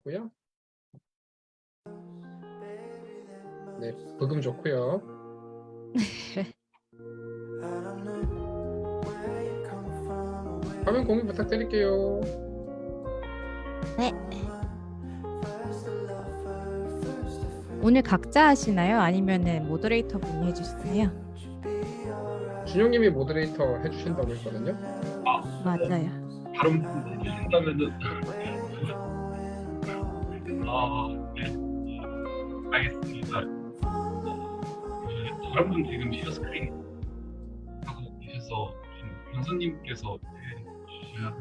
좋고요. 네, 부금 좋고요. 화면 공유 부탁드릴게요. 네. 오늘 각자 하시나요? 아니면은 모더레이터 분이 해주시나요? 준영님이 모더레이터 해주신다고 했거든요. 맞아요. 다른 분 해주신다면은 네, 알겠습니다. 다른 분 지금 시어 스크린 하고 계셔서 변선님께서 해주셔야 할 것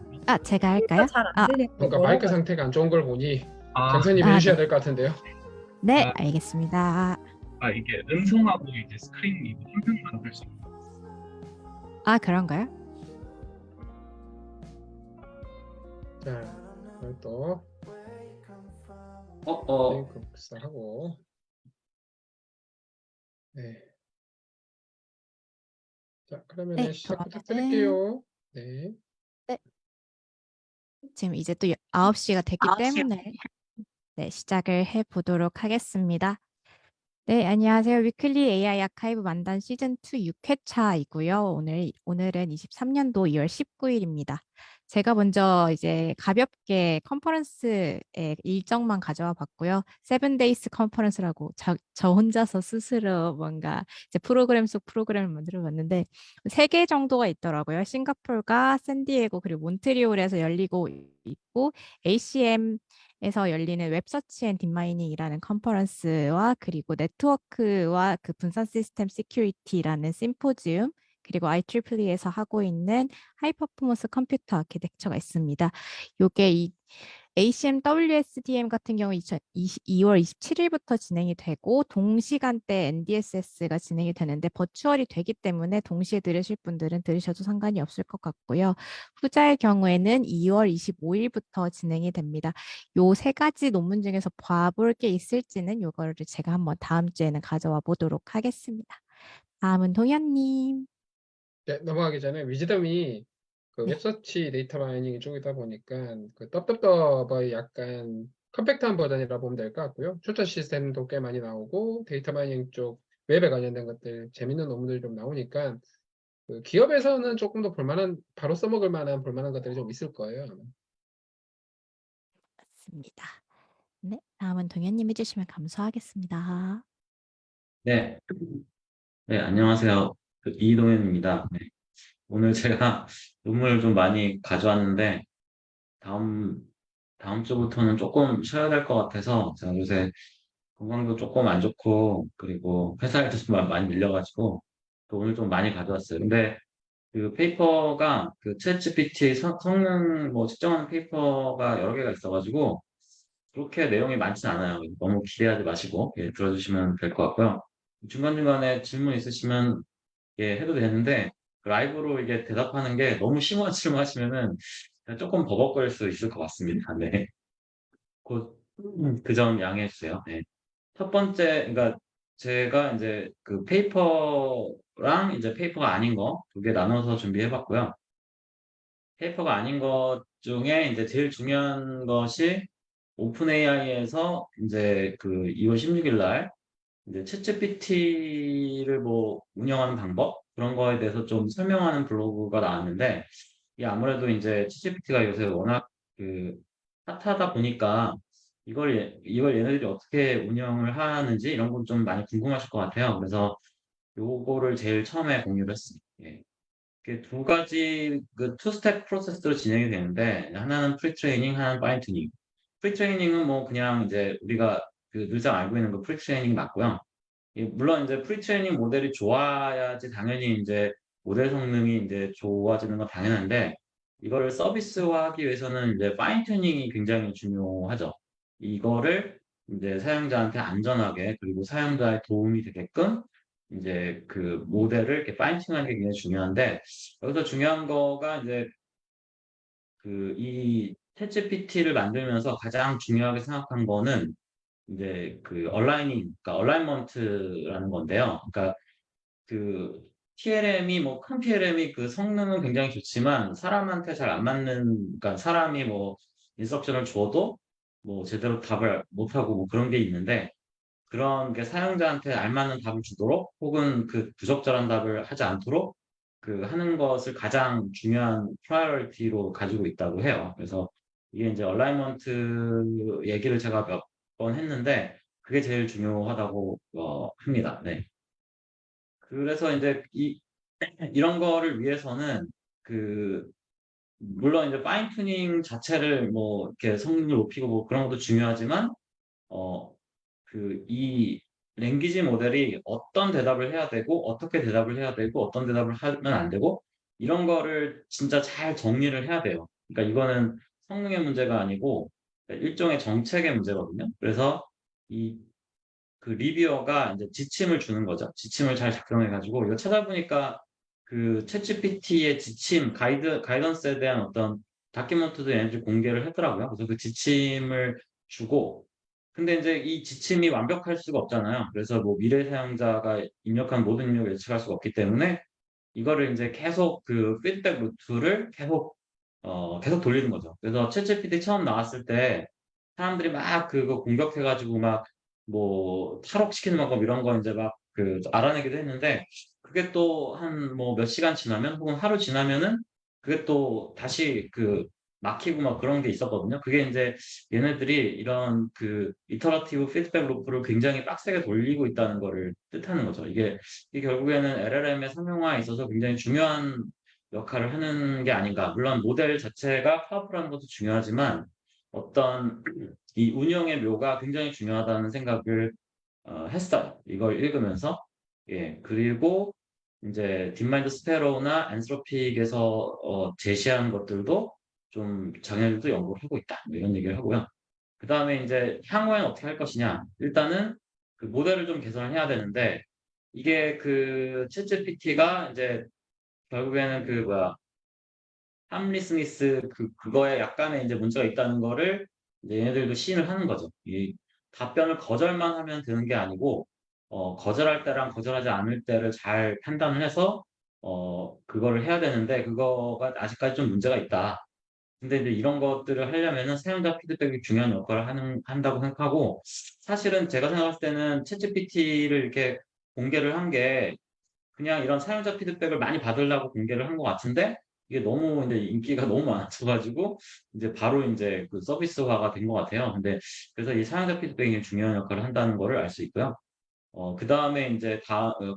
같습니다. 제가 할까요? 잘안 들리는데 그러니까 뭐라고 마이크 상태가 안 좋은 걸 보니 아, 강사님이 네. 해주셔야 될 것 같은데요. 네, 아. 알겠습니다. 이게 음성하고 이제 스크린 이거 한 명만 할 수 있나요? 그런가요? 자, 오늘 또 링크 복사하고 네. 자, 그러면 네, 시작 그러면은 부탁드릴게요. 네. 지금 이제 또 9시가 됐기 때문에 시작을 해보도록 하겠습니다. 네, 안녕하세요. 위클리 AI 아카이브 만단 시즌2 6회차이고요. 오늘은 23년도 2월 19일입니다. 제가 먼저 이제 가볍게 컨퍼런스의 일정만 가져와 봤고요. 세븐데이스 컨퍼런스라고 저 혼자서 스스로 뭔가 이제 프로그램 속 프로그램을 만들어 봤는데 3개 정도가 있더라고요. 싱가포르가 샌디에고 그리고 몬트리올에서 열리고 있고 ACM에서 열리는 웹서치 앤 딥마이닝이라는 컨퍼런스와 그리고 네트워크와 그 분산 시스템 시큐리티라는 심포지움 그리고 IEEE에서 하고 있는 하이 퍼포먼스 컴퓨터 아키텍처가 있습니다. 요게 이 ACM WSDM 같은 경우 2월 27일부터 진행이 되고 동시간대 NDSS가 진행이 되는데 버추얼이 되기 때문에 동시에 들으실 분들은 들으셔도 상관이 없을 것 같고요. 후자의 경우에는 2월 25일부터 진행이 됩니다. 요 3가지 논문 중에서 봐볼 게 있을지는 요거를 제가 한번 다음 주에는 가져와 보도록 하겠습니다. 다음은 동현님. 네, 넘어가기 전에 위즈덤이 그 네. 웹서치 데이터 마이닝 쪽이다 보니까 그 떡떡떡의 약간 컴팩트한 버전이라 보면 될 것 같고요. 출처 시스템도 꽤 많이 나오고 데이터 마이닝 쪽 웹에 관련된 것들 재밌는 논문들이 좀 나오니까 그 기업에서는 조금 더 볼만한 바로 써먹을 만한 볼만한 것들이 좀 있을 거예요. 아마. 맞습니다. 네, 다음은 동현님 해주시면 감사하겠습니다. 네, 네, 안녕하세요. 이동현입니다. 네, 오늘 제가 논문을 좀 많이 가져왔는데, 다음, 다음 주부터는 조금 쉬어야 될 것 같아서, 제가 요새 건강도 조금 안 좋고, 그리고 회사에도 좀 많이 밀려가지고, 또 오늘 좀 많이 가져왔어요. 근데 그 페이퍼가 그 챗GPT 성능 뭐 측정하는 페이퍼가 여러 개가 있어가지고, 그렇게 내용이 많진 않아요. 너무 기대하지 마시고, 들어주시면 될 것 같고요. 중간중간에 질문 있으시면 해도 되는데 그 라이브로 이게 대답하는 게 너무 심오한 질문 하시면은 조금 버벅거릴 수 있을 것 같습니다. 네. 그 점 양해해 주세요. 네. 첫 번째, 그러니까 제가 이제 그 페이퍼랑 이제 페이퍼가 아닌 거 두 개 나눠서 준비해 봤고요. 페이퍼가 아닌 것 중에 이제 제일 중요한 것이 오픈 AI에서 이제 그 2월 16일 날 이제 챗GPT를 뭐 운영하는 방법 그런 거에 대해서 좀 설명하는 블로그가 나왔는데 이게 아무래도 이제 챗GPT가 요새 워낙 그 핫하다 보니까 이걸 얘네들이 어떻게 운영을 하는지 이런 건 좀 많이 궁금하실 것 같아요. 그래서 요거를 제일 처음에 공유를 했습니다. 예. 이게 두 가지 그 투 스텝 프로세스로 진행이 되는데 하나는 프리트레이닝, 하나는 파인 튜닝. 프리트레이닝은 뭐 그냥 이제 우리가 그 늘상 알고 있는 그 프리트레이닝이 맞고요. 물론 이제 프리트레이닝 모델이 좋아야지 당연히 이제 모델 성능이 이제 좋아지는 건 당연한데 이거를 서비스화하기 위해서는 이제 파인 튜닝이 굉장히 중요하죠. 이거를 이제 사용자한테 안전하게 그리고 사용자의 도움이 되게끔 이제 그 모델을 이렇게 파인 튜닝하는 게 굉장히 중요한데 여기서 중요한 거가 이제 그 이 챗GPT를 만들면서 가장 중요하게 생각한 거는 이제 그 얼라이닝, 그러니까 얼라이먼트라는 건데요. 그러니까 그 TLM이 뭐 큰 TLM이 그 성능은 굉장히 좋지만 사람한테 잘 안 맞는, 그러니까 사람이 뭐 인스트럭션을 줘도 뭐 제대로 답을 못하고 뭐 그런 게 있는데 그런 게 사용자한테 알맞는 답을 주도록 혹은 그 부적절한 답을 하지 않도록 그 하는 것을 가장 중요한 프라이어리티로 가지고 있다고 해요. 그래서 이게 이제 얼라이먼트 얘기를 제가 몇 번 했는데 그게 제일 중요하다고 합니다. 네. 그래서 이제 이런 거를 위해서는 그 물론 이제 파인 튜닝 자체를 뭐 이렇게 성능을 높이고 뭐 그런 것도 중요하지만 어 이 랭귀지 모델이 어떤 대답을 해야 되고 어떻게 대답을 해야 되고 어떤 대답을 하면 안 되고 이런 거를 진짜 잘 정리를 해야 돼요. 그러니까 이거는 성능의 문제가 아니고 일종의 정책의 문제거든요. 그래서 이 그 리뷰어가 이제 지침을 주는 거죠. 지침을 잘 작성해 가지고 이거 찾아보니까 그 챗GPT의 지침 가이던스에 대한 어떤 다큐멘터도 얘네들이 공개를 했더라고요. 그래서 그 지침을 주고 근데 이제 이 지침이 완벽할 수가 없잖아요. 그래서 뭐 미래 사용자가 입력한 모든 입력을 예측할 수가 없기 때문에 이거를 이제 계속 그 피드백 루트를 계속 돌리는 거죠. 그래서 챗GPT 처음 나왔을 때 사람들이 막 그거 공격해 가지고 막 뭐 탈옥시키는 방법 이런 거 이제 막 그 알아내기도 했는데 그게 또 한 뭐 몇 시간 지나면 혹은 하루 지나면은 그게 또 다시 그 막히고 막 그런 게 있었거든요. 그게 인제 얘네들이 이런 그 이터러티브 피드백 루프를 굉장히 빡세게 돌리고 있다는 거를 뜻하는 거죠. 이게 결국에는 LLM의 상용화에 있어서 굉장히 중요한 역할을 하는 게 아닌가. 물론 모델 자체가 파워풀한 것도 중요하지만 어떤 이 운영의 묘가 굉장히 중요하다는 생각을 했어요. 이걸 읽으면서. 예. 그리고 인제 딥마인드 스패로우나 엔트로픽에서 제시한 것들도 좀 자기네들도 연구를 하고 있다. 뭐 이런 얘기를 하고요. 그다음에 인제 향후에는 어떻게 할 것이냐. 일단은 그 모델을 좀 개선을 해야 되는데 이게 그 챗GPT가 인제 결국에는 그 뭐야 함리 스미스 그거에 약간의 이제 문제가 있다는 거를 이제 얘네들도 시인을 하는 거죠. 이 답변을 거절만 하면 되는 게 아니고 거절할 때랑 거절하지 않을 때를 잘 판단을 해서 그거를 해야 되는데 그거가 아직까지 좀 문제가 있다. 근데 이제 이런 것들을 하려면은 사용자 피드백이 중요한 역할을 한다고 생각하고 사실은 제가 생각했을 때는 챗GPT를 이렇게 공개를 한 게 그냥 이런 사용자 피드백을 많이 받으려고 공개를 한 것 같은데 이게 너무 이제 인기가 너무 많아져 가지고 이제 바로 인제 그 서비스화가 된 것 같아요. 근데 그래서 이 사용자 피드백이 중요한 역할을 한다는 거를 알 수 있고요. 그다음에 인제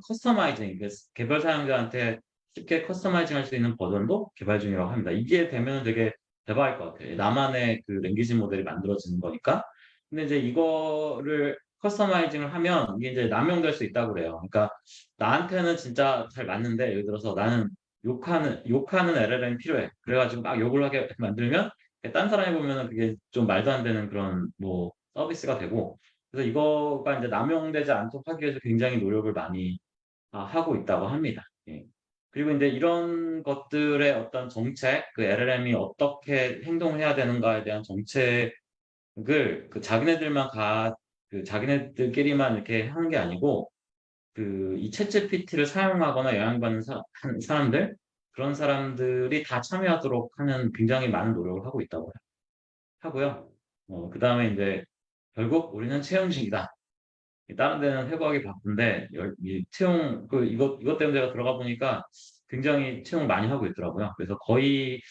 커스터마이징 개별 사용자한테 쉽게 커스터마이징 할 수 있는 버전도 개발 중이라고 합니다. 이게 되면은 되게 대박일 것 같아요. 나만의 그 랭귀지 모델이 만들어지는 거니까. 근데 이제 이거를 커스터마이징을 하면 이게 이제 남용될 수 있다고 그래요. 그러니까 나한테는 진짜 잘 맞는데 예를 들어서 나는 욕하는 LLM이 필요해. 그래 가지고 막 욕을 하게 만들면 딴 사람이 보면은 그게 좀 말도 안 되는 그런 뭐 서비스가 되고 그래서 이거가 인제 남용되지 않도록 하기 위해서 굉장히 노력을 많이 하고 있다고 합니다. 예. 그리고 인제 이런 것들의 어떤 정책, 그 LLM이 어떻게 행동을 해야 되는가에 대한 정책을 그 자기네들끼리만 이렇게 하는 게 아니고 이 챗GPT를 사용하거나 영향받는 사람들 그런 사람들이 다 참여하도록 하는 굉장히 많은 노력을 하고 있다고 하고요. 그다음에 인제 결국 우리는 채용직이다. 다른 데는 해고하기 바쁜데 이 채용 이것 때문에 제가 들어가 보니까 굉장히 채용을 많이 하고 있더라고요. 그래서 거의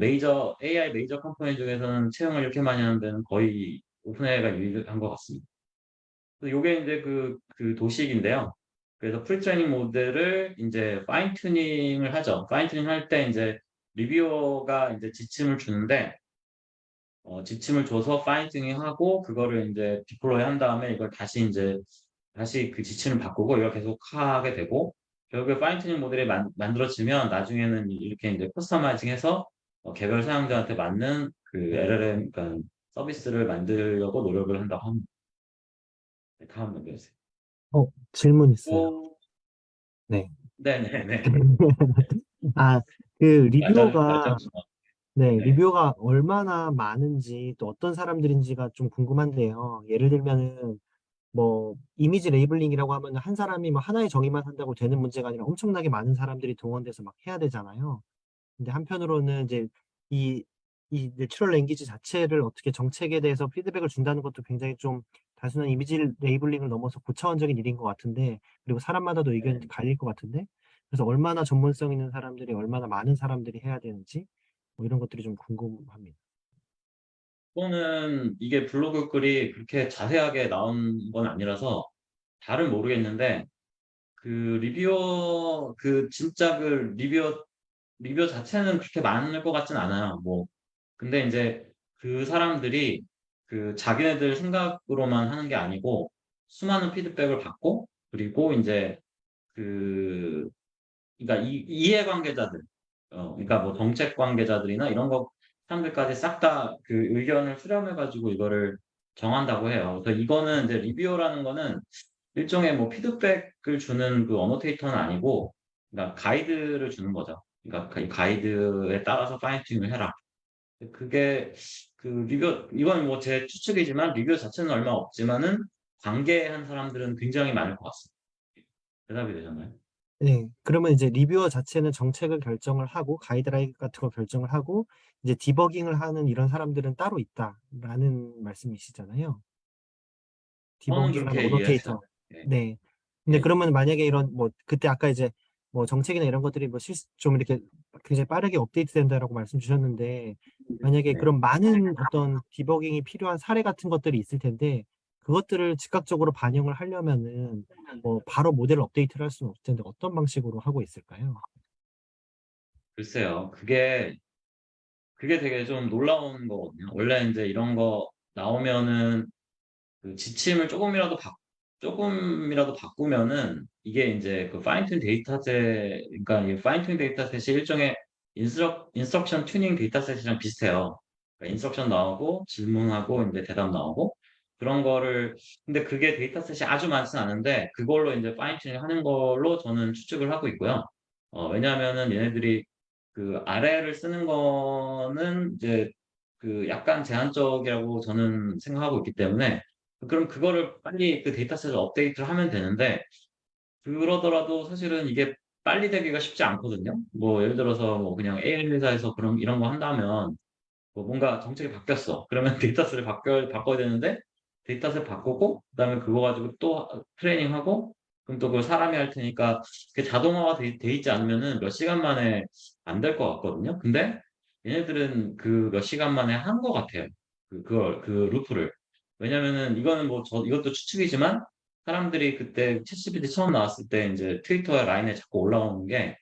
메이저 AI 메이저 컴퍼니 중에서는 채용을 이렇게 많이 하는 데는 거의 오픈AI가 유일한 것 같습니다. 그래서 요게 인제 그 도식인데요. 그래서 프리트레이닝 모델을 인제 파인 튜닝을 하죠. 파인 튜닝 할 때 인제 리뷰어가 인제 지침을 주는데 지침을 줘서 파인 튜닝하고 그거를 인제 디플로이 한 다음에 이걸 다시 그 지침을 바꾸고 이걸 계속 하게 되고 결국에 파인 튜닝 모델이 만들어지면 나중에는 이렇게 인제 커스터마이징해서 개별 사용자한테 맞는 그 LLM 그러니까 서비스를 만들려고 노력을 한다고 합니다. 네, 다음 넘겨주세요. 질문 있어요. 또 네. 네네네. 아, 그 리뷰어가, 말씀하세요. 네, 네. 리뷰어가 얼마나 많은지 또 어떤 사람들인지가 좀 궁금한데요. 예를 들면은 뭐 이미지 레이블링이라고 하면 한 사람이 뭐 하나의 정의만 한다고 되는 문제가 아니라 엄청나게 많은 사람들이 동원돼서 막 해야 되잖아요. 근데 한편으로는 이제 이 이 내추럴 랭귀지 자체를 어떻게 정책에 대해서 피드백을 준다는 것도 굉장히 좀 단순한 이미지 레이블링을 넘어서 고차원적인 일인 것 같은데, 그리고 사람마다도 의견이 네. 갈릴 것 같은데, 그래서 얼마나 전문성 있는 사람들이, 얼마나 많은 사람들이 해야 되는지, 뭐 이런 것들이 좀 궁금합니다. 또는 이게 블로그 글이 그렇게 자세하게 나온 건 아니라서 잘은 모르겠는데 그 리뷰어 그 진짜 그 리뷰어 자체는 그렇게 많을 것 같진 않아요. 뭐 근데 이제 그 사람들이 그 자기네들 생각으로만 하는 게 아니고 수많은 피드백을 받고 그리고 이제 그 그러니까 이해관계자들, 그러니까 뭐 정책 관계자들이나 이런 거 사람들까지 싹 다 그 의견을 수렴해가지고 이거를 정한다고 해요. 그래서 이거는 이제 리뷰어라는 거는 일종의 뭐 피드백을 주는 그 어노테이터는 아니고, 그러니까 가이드를 주는 거죠. 그러니까 이 가이드에 따라서 파인 튜닝을 해라. 그게 그 이건 뭐 제 추측이지만 리뷰어 자체는 얼마 없지만은 관계한 사람들은 굉장히 많을 것 같습니다. 대답이 되잖아요. 네. 그러면 이제 리뷰어 자체는 정책을 결정을 하고 가이드라인 같은 거 결정을 하고 이제 디버깅을 하는 이런 사람들은 따로 있다라는 말씀이시잖아요. 저는 디버깅을 하는 그렇게 이해했어요. 오노테이터. 예, 네. 근데 예, 그러면 만약에 이런 뭐 그때 아까 이제 뭐 정책이나 이런 것들이 뭐 좀 이렇게 굉장히 빠르게 업데이트 된다라고 말씀 주셨는데, 만약에 네. 그런 많은 어떤 디버깅이 필요한 사례 같은 것들이 있을 텐데 그것들을 즉각적으로 반영을 하려면은 뭐 바로 모델 업데이트를 할 수는 없을 텐데 어떤 방식으로 하고 있을까요? 글쎄요. 그게 되게 좀 놀라운 거거든요. 원래 이제 이런 거 나오면은 그 지침을 조금이라도 바꾸면은 이게 이제 그 파인튠 데이터셋, 그러니까 이 파인튠 데이터셋이 일종의 인스트럭션 튜닝 데이터셋이랑 비슷해요. 그러니까 인스트럭션 나오고 질문하고 이제 대답 나오고 그런 거를 근데 그게 데이터셋이 아주 많지는 않은데 그걸로 이제 파인 튜닝 하는 걸로 저는 추측을 하고 있고요. 왜냐하면은 얘네들이 그 아래를 쓰는 거는 이제 그 약간 제한적이라고 저는 생각하고 있기 때문에 그럼 그거를 빨리 그 데이터셋을 업데이트를 하면 되는데 그러더라도 사실은 이게 빨리 되기가 쉽지 않거든요. 뭐 예를 들어서 뭐 그냥 AI 회사에서 그런 이런 거 한다면 뭐 뭔가 정책이 바뀌었어. 그러면 데이터셋을 바꿔야 되는데 데이터셋 바꾸고 그다음에 그거 가지고 또 트레이닝하고 그럼 또 그걸 사람이 할 테니까 그게 자동화가 돼 있지 않으면은 몇 시간 만에 안 될 것 같거든요. 근데 얘네들은 그 몇 시간 만에 한 것 같아요. 그 루프를. 왜냐면은 이거는 뭐 이것도 추측이지만 사람들이 그때 챗GPT 처음 나왔을 때 이제 트위터에 라인에 자꾸 올라오는 게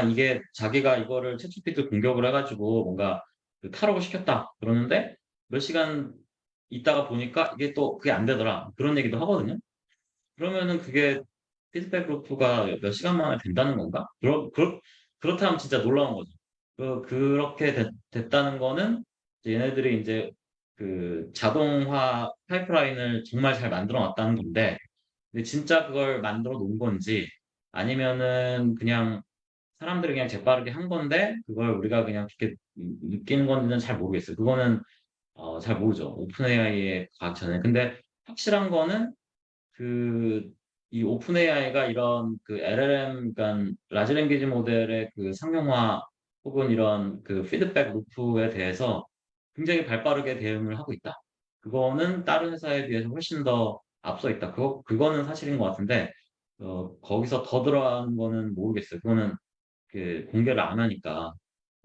이게 자기가 이거를 챗GPT 공격을 해가지고 뭔가 그 탈옥을 시켰다. 그러는데 몇 시간 있다가 보니까 이게 또 그게 안 되더라. 그런 얘기도 하거든요. 그러면은 그게 피드백 루프가 몇 시간 만에 된다는 건가? 그렇다면 진짜 놀라운 거죠. 그렇게 됐다는 거는 이제 얘네들이 이제 그 자동화 파이프라인을 정말 잘 만들어 놨다는 건데, 근데 진짜 그걸 만들어 놓은 건지 아니면은 그냥 사람들이 그냥 재빠르게 한 건데 그걸 우리가 그냥 그렇게 느끼는 건지는 잘 모르겠어요. 그거는 잘 모르죠. 오픈 AI의 과학자는. 근데 확실한 거는 그 이 오픈 AI가 이런 그 LLM, 그러니까 라지 랭귀지 모델의 그 상용화 혹은 이런 그 피드백 루프에 대해서 굉장히 발빠르게 대응을 하고 있다. 그거는 다른 회사에 비해서 훨씬 더 앞서 있다. 그거는 사실인 것 같은데 거기서 더 들어간 거는 모르겠어요. 그거는 그 공개를 안 하니까.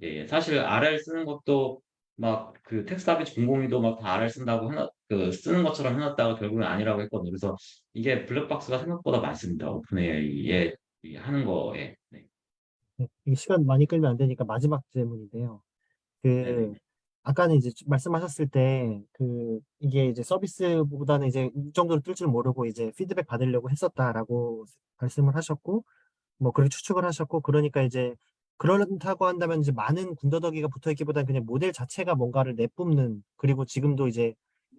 예, 예. 사실 RL 쓰는 것도 막 그 텍스트아비치 공공위도 막 다 RL 쓴다고 그 쓰는 것처럼 해놨다가 결국은 아니라고 했거든요. 그래서 이게 블랙박스가 생각보다 많습니다. 오픈 AI에 하는 거에. 네. 네. 이게 시간 많이 끌면 안 되니까 마지막 질문인데요. 그 네네네. 아까는 이제 말씀하셨을 때 그 이게 이제 서비스보다는 이제 이 정도로 뜰 줄 모르고 이제 피드백 받으려고 했었다라고 말씀을 하셨고, 뭐 그렇게 추측을 하셨고, 그러니까 이제 그렇다고 한다면 이제 많은 군더더기가 붙어 있기보다는 그냥 모델 자체가 뭔가를 내뿜는, 그리고 지금도 이제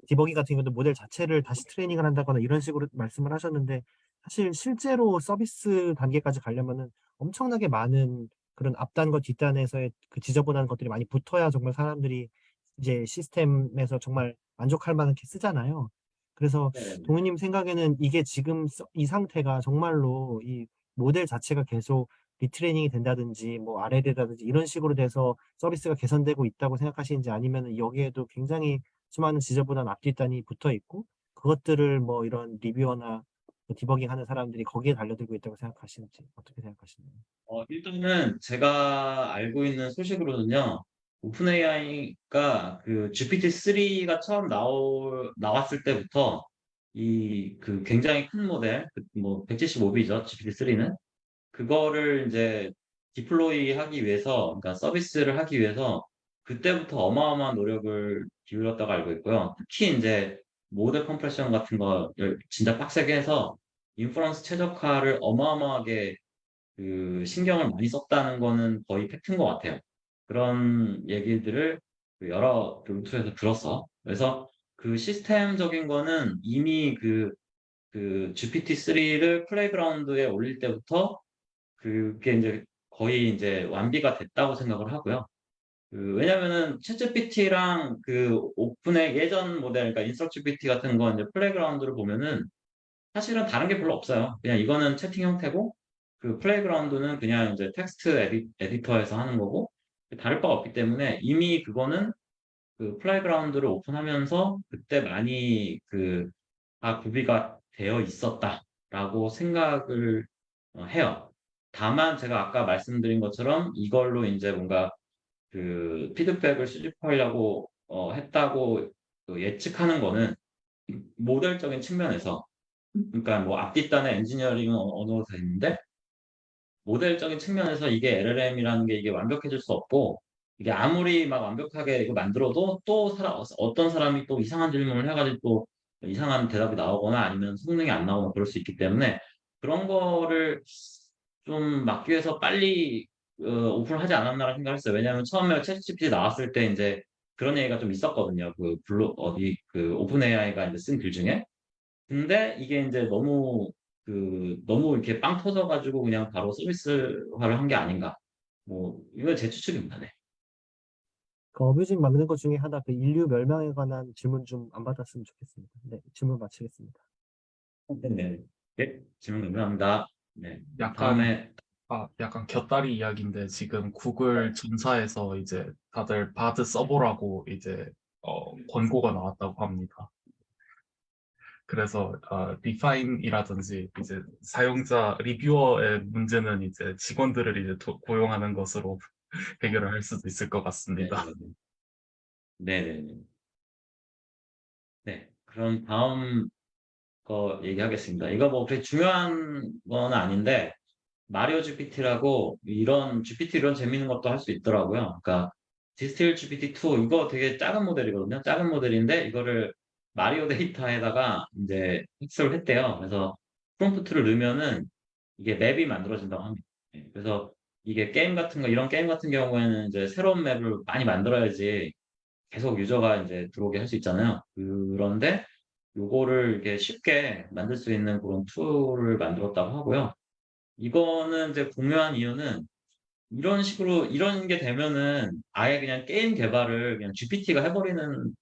디버깅 같은 경우도 모델 자체를 다시 트레이닝을 한다거나 이런 식으로 말씀을 하셨는데, 사실 실제로 서비스 단계까지 가려면은 엄청나게 많은 그런 앞단과 뒷단에서의 그 지저분한 것들이 많이 붙어야 정말 사람들이 이제 시스템에서 정말 만족할 만하게 쓰잖아요. 그래서 네네네. 동우님 생각에는 이게 지금 이 상태가 정말로 이 모델 자체가 계속 리트레이닝이 된다든지 뭐 RL이라든지 이런 식으로 돼서 서비스가 개선되고 있다고 생각하시는지 아니면은 여기에도 굉장히 수많은 지저분한 앞뒷단이 붙어 있고 그것들을 뭐 이런 리뷰어나 뭐 디버깅하는 사람들이 거기에 달려들고 있다고 생각하시는지 어떻게 생각하시나요? 일단은 제가 알고 있는 소식으로는요, 오픈 AI가 그 GPT-3가 처음 나왔을 때부터 그 굉장히 큰 모델, 뭐 175B죠, GPT-3는. 그거를 이제 디플로이 하기 위해서, 그러니까 서비스를 하기 위해서 그때부터 어마어마한 노력을 기울였다고 알고 있고요. 특히 이제 모델 컴프레션 같은 거 진짜 빡세게 해서 인퍼런스 최적화를 어마어마하게 그 신경을 많이 썼다는 거는 거의 팩트인 것 같아요. 그런 얘기들을 그 여러 루트에서 들었어. 그래서 그 시스템적인 거는 이미 그 GPT-3를 플레이그라운드에 올릴 때부터 그게 이제 거의 이제 완비가 됐다고 생각을 하고요. 왜냐면은 챗GPT랑 그 오픈의 예전 모델, 그러니까 인스트럭트GPT 같은 거 이제 플레이그라운드를 보면은 사실은 다른 게 별로 없어요. 그냥 이거는 채팅 형태고, 그 플레이그라운드는 그냥 이제 텍스트 에디터에서 하는 거고, 다를 바가 없기 때문에 이미 그거는 그 플레이그라운드를 오픈하면서 그때 많이 다 구비가 되어 있었다라고 생각을 해요. 다만 제가 아까 말씀드린 것처럼 이걸로 이제 뭔가 그 피드백을 수집하려고 했다고 예측하는 거는 모델적인 측면에서 그러니까 뭐 앞뒷단에 엔지니어링은 어느 정도 돼 있는데 모델적인 측면에서 이게 LLM이라는 게 이게 완벽해질 수 없고 이게 아무리 막 완벽하게 이거 만들어도 또 어떤 사람이 또 이상한 질문을 해가지고 또 이상한 대답이 나오거나 아니면 성능이 안 나오거나 그럴 수 있기 때문에 그런 거를 좀 막기 위해서 빨리 오픈을 하지 않았나라는 생각을 했어요. 왜냐하면 처음에 챗GPT 나왔을 때 이제 그런 얘기가 좀 있었거든요. 그 오픈 AI가 이제 쓴 글 중에. 근데 이게 이제 너무 이렇게 빵 터져가지고 그냥 바로 서비스화를 한 게 아닌가. 뭐, 이건 제 추측입니다. 네. 그 어뷰징 막는 것 중에 하나 그 인류 멸망에 관한 질문 좀 안 받았으면 좋겠습니다. 네, 질문 마치겠습니다. 네. 네. 질문 감사합니다. 네. 약간 다음에, 약간 곁다리 이야기인데 지금 구글 전사에서 이제 다들 바드 써보라고 이제 권고가 나왔다고 합니다. 그래서 디파인이라든지 이제 사용자 리뷰어의 문제는 이제 직원들을 이제 고용하는 것으로 해결을 할 수도 있을 것 같습니다. 네네네. 네. 그럼 다음 거 얘기하겠습니다. 이거 뭐 그렇게 중요한 건 아닌데, 마리오 GPT라고 이런 GPT 이런 재밌는 것도 할 수 있더라고요. 그러니까 디스틸 GPT-2 이거 되게 작은 모델이거든요. 작은 모델인데 이거를 마리오 데이터에다가 이제 학습을 했대요. 그래서 프롬프트를 넣으면은 이게 맵이 만들어진다고 합니다. 그래서 이게 게임 같은 거 이런 게임 같은 경우에는 이제 새로운 맵을 많이 만들어야지 계속 유저가 이제 들어오게 할 수 있잖아요. 그런데 요거를 이렇게 쉽게 만들 수 있는 그런 툴을 만들었다고 하고요. 이거는 이제 공유한 이유는 이런 식으로 이런 게 되면은 아예 그냥 게임 개발을 그냥 GPT가 해버리는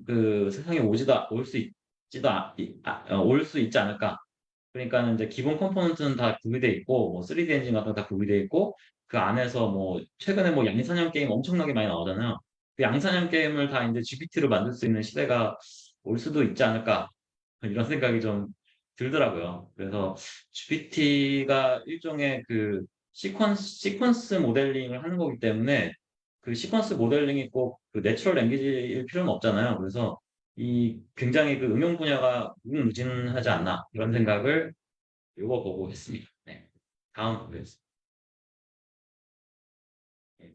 그 세상에 올 수 있지도 올 수 있지 않을까. 그러니까는 이제 기본 컴포넌트는 다 구비돼 있고 뭐 3D 엔진 같은 거 다 구비돼 있고 그 안에서 뭐 최근에 뭐 양산형 게임 엄청나게 많이 나오잖아요. 그 양산형 게임을 다 이제 GPT로 만들 수 있는 시대가 올 수도 있지 않을까. 이런 생각이 좀 들더라고요. 그래서 GPT가 일종의 그 시퀀스 모델링을 하는 거기 때문에 그 시퀀스 모델링이 꼭 그 내추럴 랭귀지일 필요는 없잖아요. 그래서 이 굉장히 그 응용 분야가 무궁무진하지 않나 이런 생각을 요거 보고 했습니다. 네. 다음 보겠습니다. 네.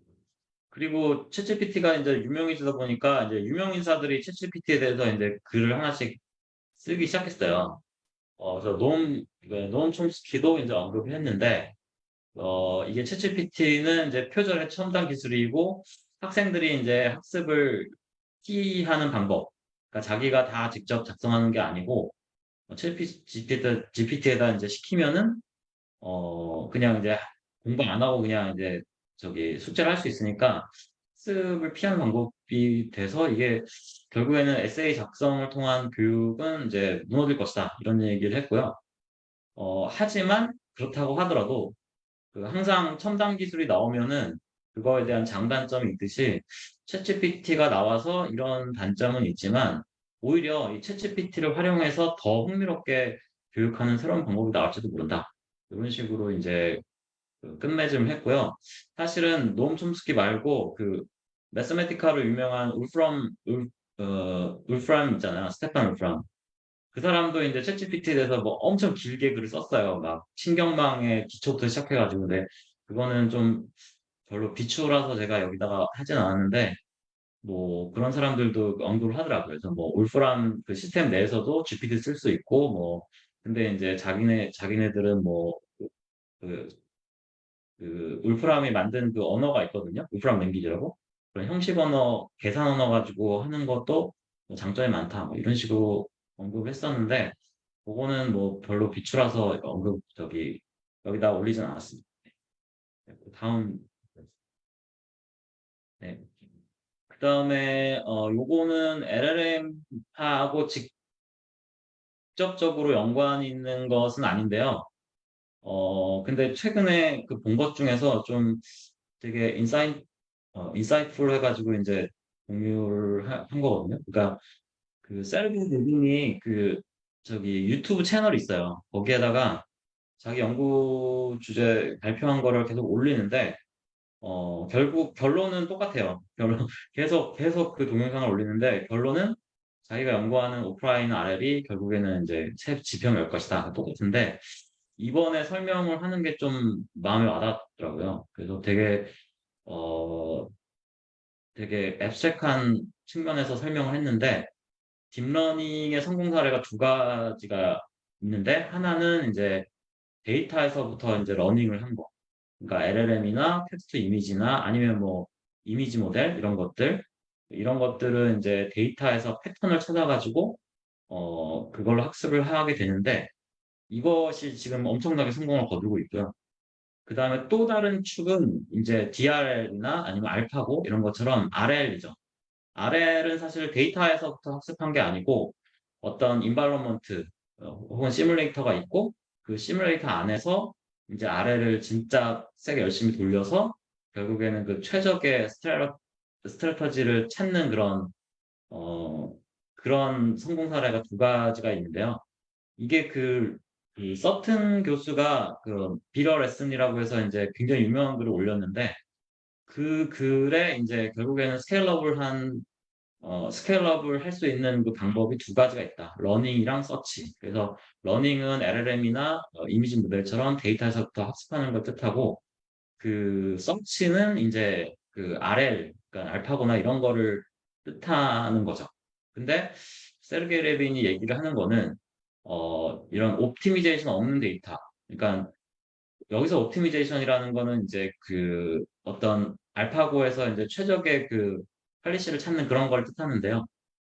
그리고 챗GPT가 이제 유명해지다 보니까 이제 유명 인사들이 챗GPT에 대해서 이제 글을 하나씩 쓰기 시작했어요. 그래서 노엄 촘스키도 이제 언급을 했는데, 이게 챗GPT는 이제 표절의 첨단 기술이고, 학생들이 이제 학습을 하는 방법, 그러니까 자기가 다 직접 작성하는 게 아니고, GPT에다 이제 시키면은, 그냥 이제 공부 안 하고 그냥 이제 저기 숙제를 할 수 있으니까, 학습을 피하는 방법이 돼서 이게 결국에는 에세이 작성을 통한 교육은 이제 무너질 것이다. 이런 얘기를 했고요. 하지만 그렇다고 하더라도 그 항상 첨단 기술이 나오면은 그거에 대한 장단점이 있듯이 챗GPT가 나와서 이런 단점은 있지만 오히려 이 챗GPT를 활용해서 더 흥미롭게 교육하는 새로운 방법이 나올지도 모른다. 이런 식으로 이제 그 끝맺음을 했고요. 사실은 노엄 촘스키 말고 그 매스메티카로 유명한 울프람 있잖아요. 스테판 울프람. 그 사람도 이제 챗GPT에 대해서 뭐 엄청 길게 글을 썼어요. 막 신경망의 기초부터 시작해가지고. 근데 그거는 좀 별로 비추라서 제가 여기다가 하진 않았는데 뭐 그런 사람들도 언급을 하더라고요. 그래서 뭐 울프람 그 시스템 내에서도 GPT 쓸 수 있고 뭐 근데 이제 자기네들은 뭐 그, 그 울프람이 만든 그 언어가 있거든요. 울프람 랭귀지라고. 그런 형식 언어, 계산 언어 가지고 하는 것도 뭐 장점이 많다. 뭐 이런 식으로 언급을 했었는데 그거는 뭐 별로 비추라서 여기다 올리진 않았습니다. 네, 그 다음 네. 그다음에 요거는 LLM하고 직접적으로 연관이 있는 것은 아닌데요. 근데 최근에 그 본 것 중에서 좀 되게 인사이트풀 해가지고 이제 공유를 한 거거든요. 그러니까 그 셀비 레빈이 그 저기 유튜브 채널이 있어요. 거기에다가 자기 연구 주제 발표한 거를 계속 올리는데 결국 결론은 똑같아요. 결론 계속 그 동영상을 올리는데 결론은 자기가 연구하는 오프라인 RL이 결국에는 이제 새 지평을 열 것이다. 똑같은데 이번에 설명을 하는 게 좀 마음에 와닿더라고요. 그래서 어 되게 앱스트랙한 측면에서 설명을 했는데 딥러닝의 성공 사례가 두 가지가 있는데 하나는 이제 데이터에서부터 이제 러닝을 한 거. 그러니까 LLM이나 텍스트 이미지나 아니면 뭐 이미지 모델 이런 것들은 이제 데이터에서 패턴을 찾아가지고 그걸로 학습을 하게 되는데 이것이 지금 엄청나게 성공을 거두고 있고요. 그 다음에 또 다른 축은 이제 DRL이나 아니면 알파고 이런 것처럼 RL이죠. RL은 사실 데이터에서부터 학습한 게 아니고 어떤 인바이러먼트 혹은 시뮬레이터가 있고 그 시뮬레이터 안에서 이제 RL을 진짜 세게 열심히 돌려서 결국에는 그 최적의 스트래터지를 찾는 어, 그런 성공 사례가 두 가지가 있는데요. 이게 이 서튼 교수가 그 비러 레슨이라고 해서 이제 굉장히 유명한 글을 올렸는데 그 글에 이제 결국에는 스케일업을 할 수 있는 그 방법이 두 가지가 있다. 러닝이랑 서치. 그래서 러닝은 LLM이나 이미지 모델처럼 데이터에서부터 학습하는 걸 뜻하고 그 서치는 이제 그 RL, 그러니까 알파고나 이런 거를 뜻하는 거죠. 근데 세르게이 레빈이 얘기를 하는 거는 이런 옵티미제이션 없는 데이터. 그러니까 여기서 옵티미제이션이라는 거는 이제 그 어떤 알파고에서 이제 최적의 그 팔리시를 찾는 그런 걸 뜻하는데요.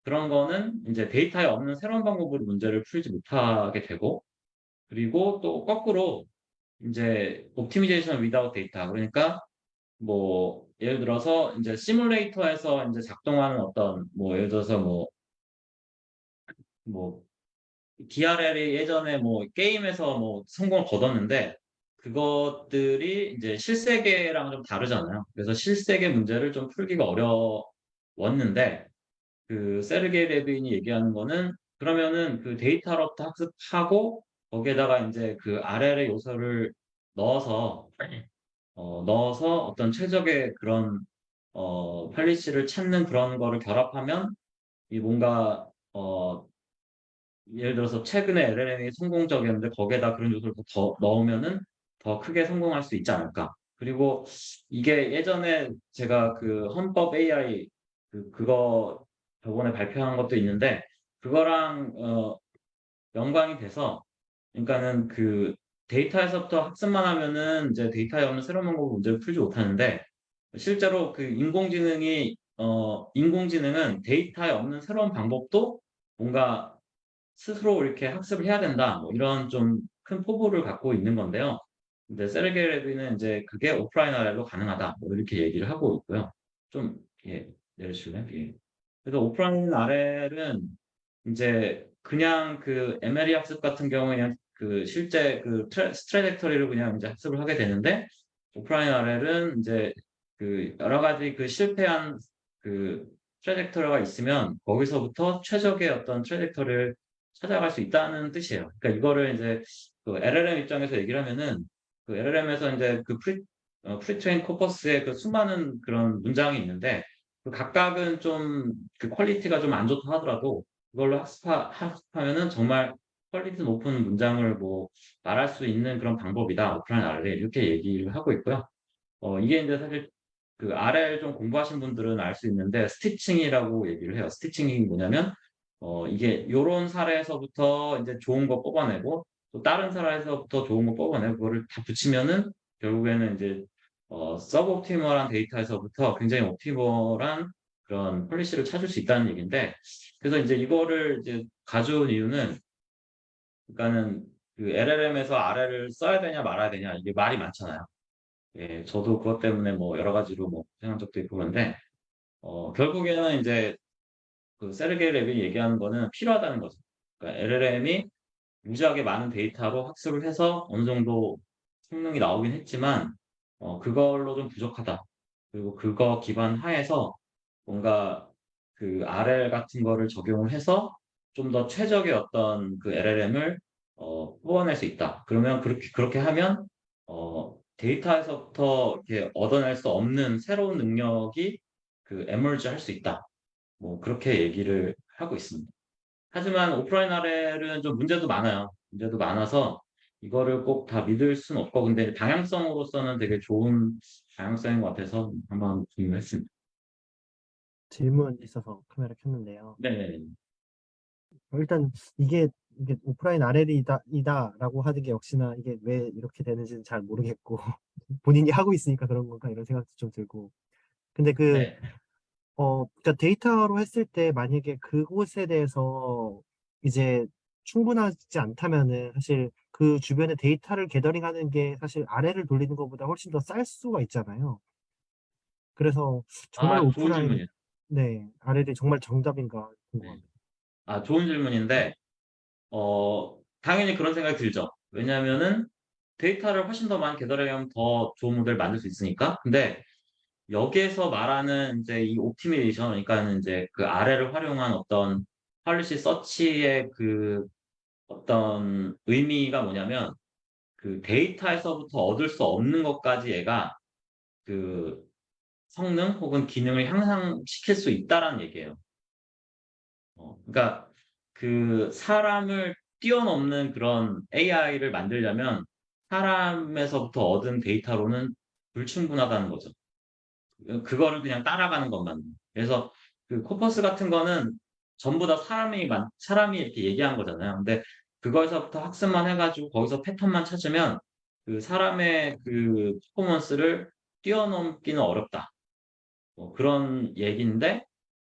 그런 거는 이제 데이터에 없는 새로운 방법으로 문제를 풀지 못하게 되고, 그리고 또 거꾸로 이제 옵티미제이션 without 데이터. 그러니까 뭐 예를 들어서 이제 시뮬레이터에서 이제 작동하는 어떤 뭐 예를 들어서 뭐 DRL이 예전에 뭐 게임에서 뭐 성공을 거뒀는데 그것들이 이제 실세계랑 좀 다르잖아요. 그래서 실세계 문제를 좀 풀기가 어려웠는데 그 세르게이 레빈이 얘기하는 거는 그러면은 그 데이터로부터 학습하고 거기에다가 이제 그 RL의 요소를 넣어서 넣어서 어떤 최적의 그런 팔리시를 찾는 그런 거를 결합하면 이 뭔가 예를 들어서 최근에 LLM이 성공적이었는데 거기에다 그런 요소를 더 넣으면은 더 크게 성공할 수 있지 않을까. 그리고 이게 예전에 제가 그 헌법 AI 그거 저번에 발표한 것도 있는데 그거랑 연관이 돼서 그러니까는 그 데이터에서부터 학습만 하면은 이제 데이터에 없는 새로운 방법으로 문제를 풀지 못하는데 실제로 그 인공지능은 데이터에 없는 새로운 방법도 뭔가 스스로 이렇게 학습을 해야 된다. 뭐 이런 좀 큰 포부를 갖고 있는 건데요. 근데 세르게이 레비는 이제 그게 오프라인 RL로 가능하다. 뭐 이렇게 얘기를 하고 있고요. 좀, 예, 내려주실래요? 예. 그래서 오프라인 RL은 이제 그냥 그 MLE 학습 같은 경우에 그냥 그 실제 그 트레젝터리를 그냥 이제 학습을 하게 되는데 오프라인 RL은 이제 그 여러 가지 그 실패한 그 트레젝터리가 있으면 거기서부터 최적의 어떤 트레젝터리를 찾아갈 수 있다는 뜻이에요. 그러니까 이거를 이제 그 LLM 입장에서 얘기를 하면은 그 LLM에서 이제 그 프리트레인 코퍼스의 그 수많은 그런 문장이 있는데 그 각각은 좀 그 퀄리티가 좀 안 좋다 하더라도 그걸로 학습하면은 정말 퀄리티 높은 문장을 뭐 말할 수 있는 그런 방법이다. 오프라인 RL 이렇게 얘기를 하고 있고요. 이게 이제 사실 그 RL 좀 공부하신 분들은 알 수 있는데 스티칭이라고 얘기를 해요. 스티칭이 뭐냐면 이게 요런 사례에서부터 이제 좋은 거 뽑아내고 또 다른 사례에서부터 좋은 거 뽑아내고 그거를 다 붙이면은 결국에는 이제 서브옵티멀한 데이터에서부터 굉장히 옵티멀한 그런 폴리시를 찾을 수 있다는 얘기인데 그래서 이제 이거를 이제 가져온 이유는 그러니까는 그 LLM에서 RL을 써야 되냐 말아야 되냐 이게 말이 많잖아요. 예, 저도 그것 때문에 뭐 여러 가지로 뭐 생각한 적도 있고 그런데 결국에는 이제 그 세르게이 레빈이 얘기하는 거는 필요하다는 거죠. 그러니까 LLM이 무지하게 많은 데이터로 학습을 해서 어느 정도 성능이 나오긴 했지만 그걸로 좀 부족하다. 그리고 그거 기반 하에서 뭔가 그 RL 같은 거를 적용을 해서 좀 더 최적의 어떤 그 LLM을 뽑아낼 수 있다. 그러면 그렇게 하면 데이터에서부터 이렇게 얻어낼 수 없는 새로운 능력이 그 emerge 할 수 있다. 뭐 그렇게 얘기를 하고 있습니다. 하지만 오프라인 RL은 좀 문제도 많아요. 문제도 많아서 이거를 꼭 다 믿을 수는 없고 근데 방향성으로서는 되게 좋은 방향성인 것 같아서 한번 공유했습니다. 질문 있어서 카메라 켰는데요. 네. 일단 이게 오프라인 RL이다라고 하는 게 역시나 이게 왜 이렇게 되는지는 잘 모르겠고 본인이 하고 있으니까 그런 건가 이런 생각도 좀 들고. 근데 네. 그러니까 데이터로 했을 때 만약에 그곳에 대해서 이제 충분하지 않다면은 사실 그 주변에 데이터를 게더링하는 게 사실 RL을 돌리는 것보다 훨씬 더 쌀 수가 있잖아요. 그래서 정말 아, 좋은 오프라인 질문이에요. 네, RL이 정말 정답인가 네. 궁금합니다. 아, 좋은 질문인데 당연히 그런 생각이 들죠. 왜냐하면은 데이터를 훨씬 더 많이 게더링하면 더 좋은 모델을 만들 수 있으니까. 근데 여기에서 말하는 이제 이 옵티미제이션, 그러니까는 이제 그 RL을 활용한 어떤 폴리시 서치의 그 어떤 의미가 뭐냐면 그 데이터에서부터 얻을 수 없는 것까지 얘가 그 성능 혹은 기능을 향상시킬 수 있다라는 얘기예요. 그러니까 그 사람을 뛰어넘는 그런 AI를 만들려면 사람에서부터 얻은 데이터로는 불충분하다는 거죠. 그거를 그냥 따라가는 것만. 그래서 그 코퍼스 같은 거는 전부 다 사람이 이렇게 얘기한 거잖아요. 근데 그거에서부터 학습만 해가지고 거기서 패턴만 찾으면 그 사람의 그 퍼포먼스를 뛰어넘기는 어렵다. 뭐 그런 얘기인데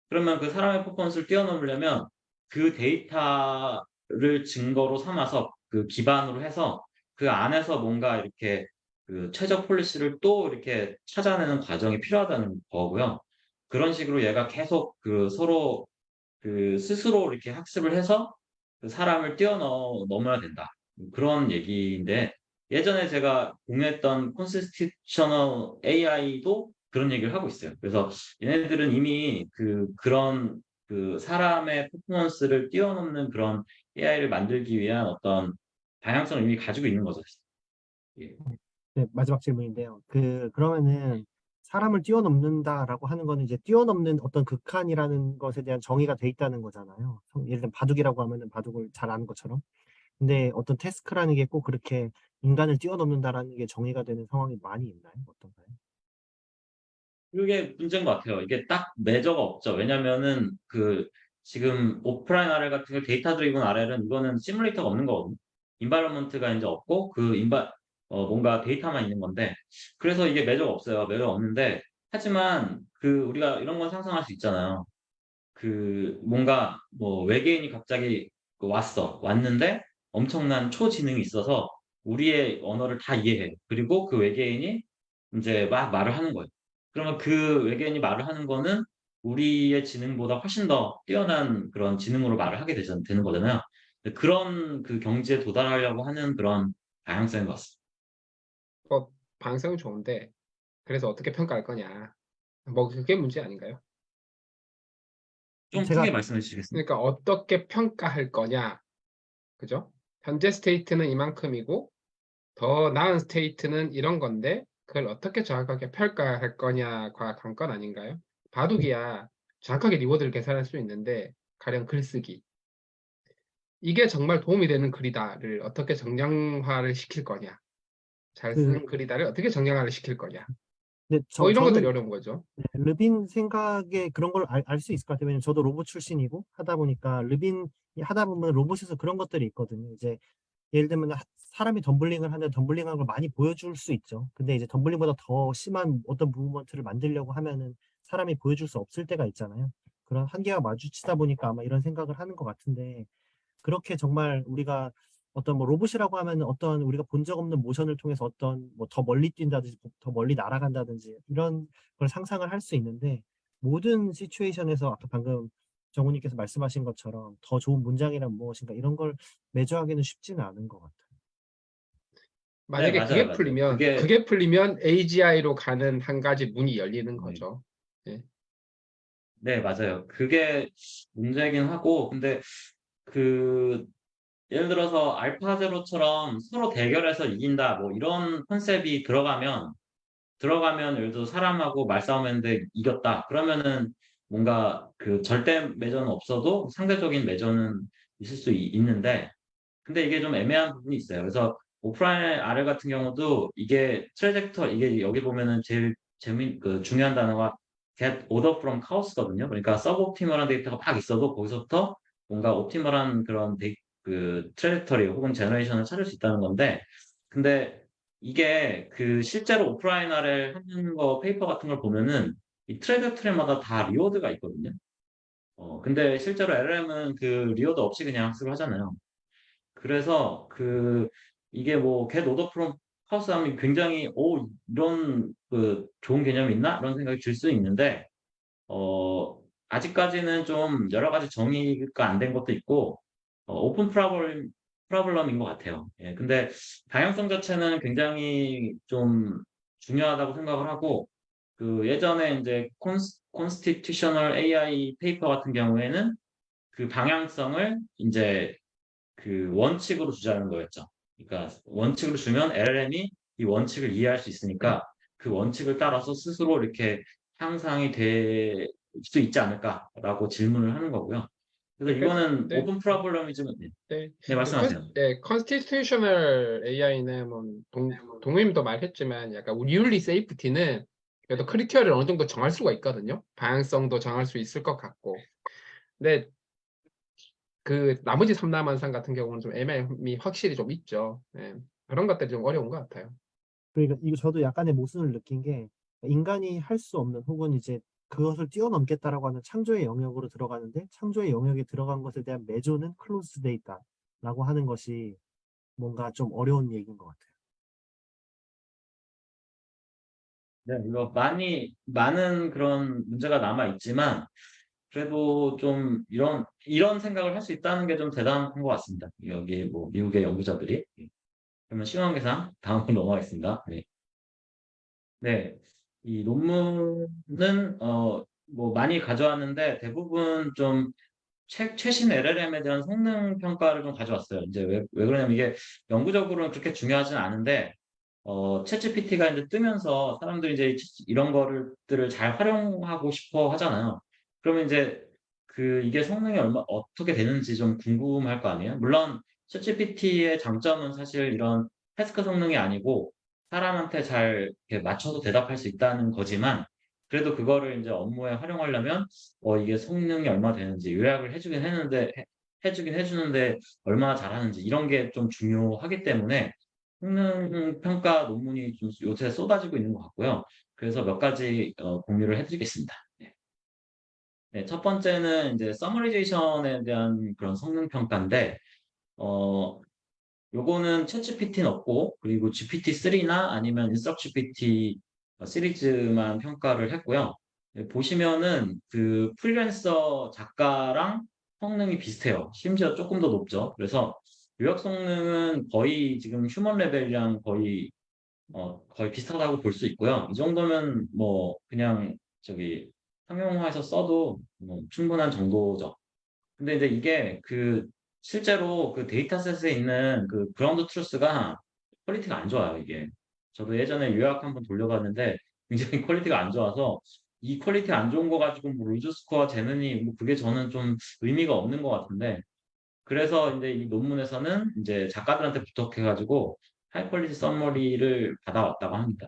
그러면 그 사람의 퍼포먼스를 뛰어넘으려면 그 데이터를 증거로 삼아서 그 기반으로 해서 그 안에서 뭔가 이렇게 그 최적 폴리시를 또 이렇게 찾아내는 과정이 필요하다는 거고요. 그런 식으로 얘가 계속 그 서로 그 스스로 이렇게 학습을 해서 그 사람을 뛰어넘어야 된다. 그런 얘기인데 예전에 제가 공유했던 conversational AI도 그런 얘기를 하고 있어요. 그래서 얘네들은 이미 그런 그 사람의 퍼포먼스를 뛰어넘는 그런 AI를 만들기 위한 어떤 방향성을 이미 가지고 있는 거죠. 예. 네, 마지막 질문인데요. 그러면은 사람을 뛰어넘는다라고 하는 거는 이제 뛰어넘는 어떤 극한이라는 것에 대한 정의가 돼 있다는 거잖아요. 예를 들면 바둑이라고 하면은 바둑을 잘 아는 것처럼. 근데 어떤 태스크라는 게 꼭 그렇게 인간을 뛰어넘는다라는 게 정의가 되는 상황이 많이 있나요? 어떤가요? 그게 문제인 것 같아요. 이게 딱 매저가 없죠. 왜냐면은 그 지금 오프라인 RL 같은 거 데이터 드리븐 RL은 이거는 시뮬레이터가 없는 거거든요. 인바이러먼트가 이제 없고 뭔가 데이터만 있는 건데 그래서 이게 매저가 없어요. 매저가 없는데 하지만 그 우리가 이런 건 상상할 수 있잖아요. 그 뭔가 뭐 외계인이 갑자기 왔는데 엄청난 초지능이 있어서 우리의 언어를 다 이해해. 그리고 그 외계인이 이제 막 말을 하는 거예요. 그러면 그 외계인이 말을 하는 거는 우리의 지능보다 훨씬 더 뛰어난 그런 지능으로 말을 하게 되는 거잖아요. 그런 그 경지에 도달하려고 하는 그런 방향성인 것 같습니다. 방향성은 좋은데 그래서 어떻게 평가할 거냐. 뭐 그게 문제 아닌가요? 좀 제가 크게 말씀해 주시겠습니까? 그러니까 어떻게 평가할 거냐. 그죠? 현재 스테이트는 이만큼이고 더 나은 스테이트는 이런 건데 그걸 어떻게 정확하게 평가할 거냐가 관건 아닌가요? 바둑이야 정확하게 리워드를 계산할 수 있는데 가령 글쓰기 이게 정말 도움이 되는 글이다를 어떻게 정량화를 시킬 거냐 잘 그 쓴 글이다를 어떻게 정량화를 시킬 거냐 근데 뭐 이런 것들이 저는 어려운 거죠. 르빈 생각에 그런 걸 알 수 있을 것 같아요. 왜냐면 저도 로봇 출신이고 하다 보니까 르빈 하다 보면 로봇에서 그런 것들이 있거든요. 이제 예를 들면 사람이 덤블링을 하면 덤블링한 걸 많이 보여줄 수 있죠. 근데 이제 덤블링보다 더 심한 어떤 무브먼트를 만들려고 하면은 사람이 보여줄 수 없을 때가 있잖아요. 그런 한계와 마주치다 보니까 아마 이런 생각을 하는 것 같은데 그렇게 정말 우리가 어떤 뭐 로봇이라고 하면 어떤 우리가 본 적 없는 모션을 통해서 어떤 뭐 더 멀리 뛴다든지 더 멀리 날아간다든지 이런 걸 상상을 할 수 있는데 모든 시츄에이션에서 아까 방금 정우님께서 말씀하신 것처럼 더 좋은 문장이란 무엇인가 이런 걸 매주하기는 쉽지는 않은 것 같아요. 네, 만약에 맞아요, 맞아요. 그게 그게 풀리면 AGI로 가는 한 가지 문이 열리는 네, 거죠. 예. 네, 맞아요. 그게 문제긴 하고, 근데 그 예를 들어서 알파제로처럼 서로 대결해서 이긴다, 뭐 이런 컨셉이 들어가면 예를 들어 사람하고 말싸움했는데 이겼다. 그러면은 뭔가 그 절대 매저는 없어도 상대적인 매저는 있을 수 있는데 근데 이게 좀 애매한 부분이 있어요. 그래서 오프라인 R 같은 경우도 이게 이게 여기 보면은 제일 중요한 단어가 get order from chaos거든요. 그러니까 서브옵티멀한 데이터가 막 있어도 거기서부터 뭔가 옵티멀한 그런 그 트레젝터리 혹은 제너레이션을 찾을 수 있다는 건데 근데 이게 그 실제로 오프라인 R을 하는 거 페이퍼 같은 걸 보면은 이 트레젝터리마다 다 리워드가 있거든요. 근데 실제로 LLM은 그 리워드 없이 그냥 학습을 하잖아요. 그래서 이게 뭐 get order from chaos 하면 굉장히 이런 그 좋은 개념이 있나? 이런 생각이 들 수 있는데 아직까지는 좀 여러 가지 정의가 안 된 것도 있고, 오픈 프로블럼인 것 같아요. 예, 근데 다양성 자체는 굉장히 좀 중요하다고 생각을 하고, 예전에 이제 constitutional AI 페이퍼 같은 경우에는 그 방향성을 이제 그 원칙으로 주자는 거였죠. 그러니까 원칙으로 주면 LLM이 이 원칙을 이해할 수 있으니까 그 원칙을 따라서 스스로 이렇게 향상이 될 수 있지 않을까라고 질문을 하는 거고요. 그래서 그, 이거는 네, 오픈 프로블럼이지만 네, 네. 네, 말씀하세요. constitutional AI는 뭐 동의님도 말했지만 약간 우리 윤리 세이프티는 그래도 크리티어를 어느 정도 정할 수가 있거든요. 방향성도 정할 수 있을 것 같고. 근데 그 나머지 삼라만상 같은 경우는 좀 애매함이 확실히 좀 있죠. 예. 그런 것들이 좀 어려운 것 같아요. 그러니까 이거 저도 약간의 모순을 느낀 게 인간이 할 수 없는 혹은 이제 그것을 뛰어넘겠다라고 하는 창조의 영역으로 들어가는데 창조의 영역에 들어간 것에 대한 매조는 클로즈돼 있다라고 하는 것이 뭔가 좀 어려운 얘기인 것 같아요. 네, 이거 많은 그런 문제가 남아 있지만 그래도 좀 이런 생각을 할 수 있다는 게 좀 대단한 것 같습니다. 여기 뭐 미국의 연구자들이. 그러면 시간 계산 다음으로 넘어가겠습니다. 네. 네. 이 논문은 뭐 많이 가져왔는데 대부분 좀 최신 LLM에 대한 성능 평가를 좀 가져왔어요. 이제 왜 그러냐면 이게 영구적으로는 그렇게 중요하진 않은데 챗GPT가 이제 뜨면서 사람들이 이제 이런 거를 잘 활용하고 싶어 하잖아요. 그러면 이제 이게 성능이 어떻게 되는지 좀 궁금할 거 아니에요? 물론 챗GPT의 장점은 사실 이런 태스크 성능이 아니고 사람한테 잘 이렇게 맞춰서 대답할 수 있다는 거지만 그래도 그거를 이제 업무에 활용하려면 이게 성능이 얼마 되는지 요약을 해주긴 해주는데 얼마나 잘하는지 이런 게 좀 중요하기 때문에 성능 평가 논문이 좀 요새 쏟아지고 있는 것 같고요. 그래서 몇 가지 공유를 해드리겠습니다. 네. 네, 첫 번째는 이제 서머리제이션에 대한 그런 성능 평가인데 어, 요거는 챗GPT는 없고 그리고 GPT-3나 아니면 인스트럭트-GPT 시리즈만 평가를 했고요. 네, 보시면은 그 프리랜서 작가랑 성능이 비슷해요. 심지어 조금 더 높죠. 그래서 요약 성능은 거의 지금 휴먼 레벨이랑 거의 비슷하다고 볼 수 있고요. 이 정도면 뭐 그냥 저기 상용화해서 써도 뭐 충분한 정도죠. 근데 이제 이게 실제로 그 데이터셋에 있는 그 그라운드 트루스가 퀄리티가 안 좋아요, 이게. 저도 예전에 요약 한번 돌려봤는데 굉장히 퀄리티가 안 좋아서 이 퀄리티 안 좋은 거 가지고 뭐 루즈 스코어 재느니 뭐 그게 저는 좀 의미가 없는 것 같은데 그래서 이제 이 논문에서는 이제 작가들한테 부탁해가지고 하이 퀄리티 서머리를 받아왔다고 합니다.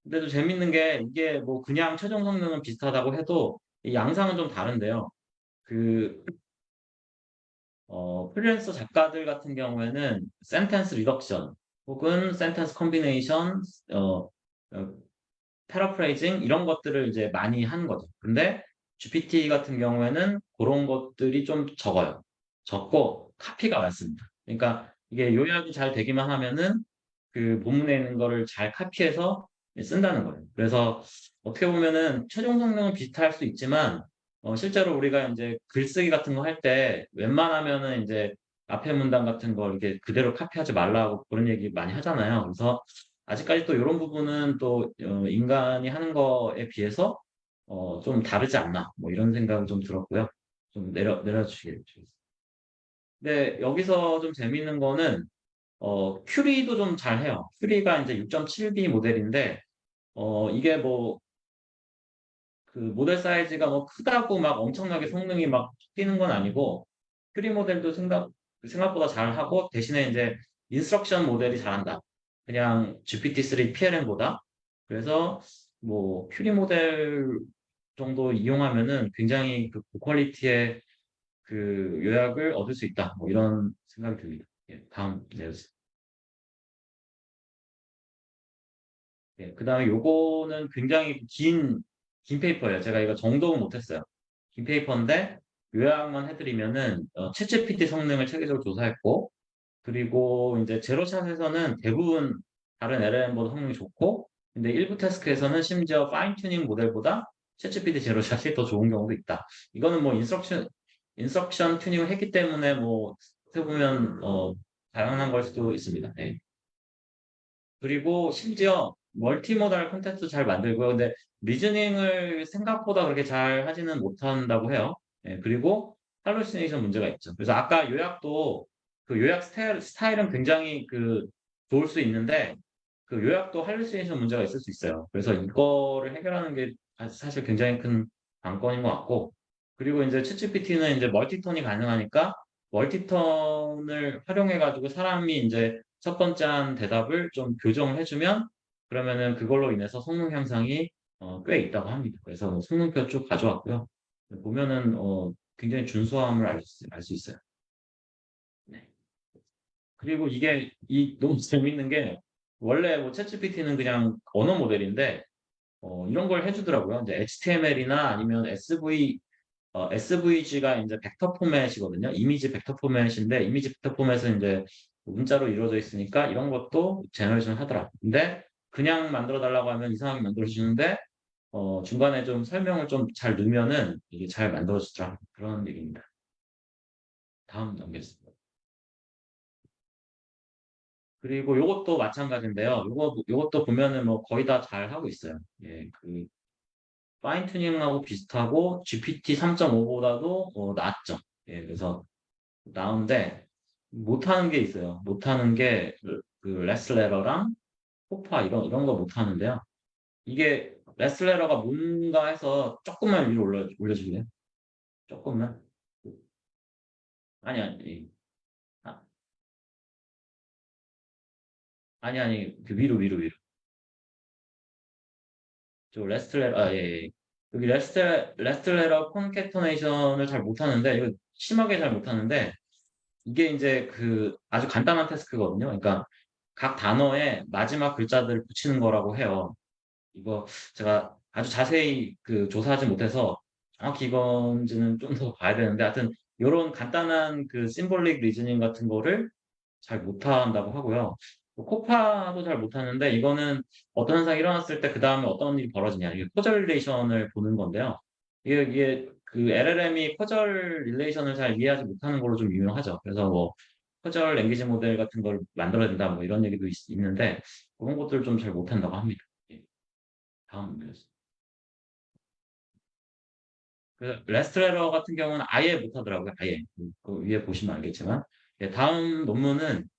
근데도 재밌는 게 이게 뭐 그냥 최종 성능은 비슷하다고 해도 이 양상은 좀 다른데요. 그 프리랜서 작가들 같은 경우에는 센텐스 리덕션 혹은 센텐스 콤비네이션, 어, 패러프레이징 이런 것들을 이제 많이 하는 거죠. 근데 GPT 같은 경우에는 그런 것들이 좀 적어요. 적고 카피가 많습니다. 그러니까 이게 요약이 잘 되기만 하면은 그 본문에 있는 거를 잘 카피해서 쓴다는 거예요. 그래서 어떻게 보면은 최종 성능은 비슷할 수 있지만 실제로 우리가 이제 글쓰기 같은 거 할 때 웬만하면은 이제 앞에 문단 같은 거 이렇게 그대로 카피하지 말라고 그런 얘기 많이 하잖아요. 그래서 아직까지 또 이런 부분은 또 인간이 하는 거에 비해서 좀 다르지 않나 뭐 이런 생각이 좀 들었고요. 좀 내려주시길 바랍니다. 근데 여기서 좀 재미있는 거는 큐리도 좀 잘해요. 큐리가 이제 6.7B 모델인데 이게 뭐 그 모델 사이즈가 뭐 크다고 막 엄청나게 성능이 막 뛰는 건 아니고 큐리 모델도 생각보다 잘하고 대신에 이제 인스트럭션 모델이 잘한다. 그냥 GPT-3 PLM보다. 그래서 뭐 큐리 모델 정도 이용하면은 굉장히 그 고퀄리티의 그 요약을 얻을 수 있다. 뭐 이런 생각이 듭니다. 예, 다음 내주세요. 예, 그 다음에 요거는 굉장히 긴 페이퍼예요. 제가 이거 정독은 못했어요. 긴 페이퍼인데 요약만 해드리면은 챗GPT 성능을 체계적으로 조사했고 그리고 이제 제로샷에서는 대부분 다른 LLM보다 성능이 좋고 근데 일부 태스크에서는 심지어 파인 튜닝 모델보다 챗GPT 제로샷이 더 좋은 경우도 있다. 이거는 뭐 인스트럭션 튜닝을 했기 때문에 뭐 어떻게 보면 다양한 걸 수도 있습니다. 네. 그리고 심지어 멀티모달 콘텐츠 잘 만들고요. 근데 리즈닝을 생각보다 그렇게 잘 하지는 못한다고 해요. 예, 그리고 할루시네이션 문제가 있죠. 그래서 아까 요약도 그 요약 스타일은 굉장히 좋을 수 있는데 그 요약도 할루시네이션 문제가 있을 수 있어요. 그래서 이거를 해결하는 게 사실 굉장히 큰 관건인 것 같고 그리고 이제 챗GPT는 이제 멀티턴이 가능하니까 멀티턴을 활용해가지고 사람이 이제 첫 번째 한 대답을 좀 교정을 해주면 그러면은 그걸로 인해서 성능 향상이 꽤 있다고 합니다. 그래서 뭐 성능표 쭉 가져왔고요. 보면은 굉장히 준수함을 알 수 있어요. 네. 그리고 이게 너무 재밌는 게 원래 뭐 챗GPT는 그냥 언어 모델인데 이런 걸 해주더라고요. 이제 HTML이나 아니면 SVG가 이제 벡터 포맷이거든요. 이미지 벡터 포맷인데 이미지 벡터 포맷은 이제 문자로 이루어져 있으니까 이런 것도 제너레이션 하더라. 근데 그냥 만들어 달라고 하면 이상하게 만들어 주는데 중간에 좀 설명을 좀 잘 넣으면은 이게 잘 만들어 주더라. 그런 얘기입니다. 다음 넘겠습니다. 그리고 요것도 마찬가지인데요. 요것도 보면은 뭐 거의 다 잘 하고 있어요. 예, 파인 튜닝하고 비슷하고 GPT 3.5보다도 낫죠. 예, 그래서 나은데 못하는 게 있어요. 못하는 게 레슬레러랑 호파 이런 거 못하는데요. 이게 레슬레러가 뭔가 해서 조금만 위로 올려주세요. 조금만. 아니. 아, 아니. 그 위로. 저 레스틀레러, 예. 여기 레스틀레러 콘캐터네이션을 잘 못하는데, 이거 심하게 잘 못하는데, 이게 이제 아주 간단한 태스크거든요. 그러니까 각 단어에 마지막 글자들을 붙이는 거라고 해요. 이거 제가 아주 자세히 조사하지 못해서 정확히 이건지는 좀 더 봐야 되는데 하여튼 이런 간단한 심볼릭 리즈닝 같은 거를 잘 못한다고 하고요. 코파도 잘 못하는데 이거는 어떤 현상이 일어났을 때 그 다음에 어떤 일이 벌어지냐 이게 코젤레이션을 보는 건데요. 이게 그 LLM이 커절 릴레이션을 잘 이해하지 못하는 걸로 좀 유명하죠. 그래서 뭐 커절 랭귀지 모델 같은 걸 만들어야 된다 뭐 이런 얘기도 있는데 그런 것들을 좀 잘 못한다고 합니다. 예. 다음 문제였습니다. 그래서 레스트레러 같은 경우는 아예 못하더라고요. 아예. 그 위에 보시면 알겠지만. 예, 다음 논문은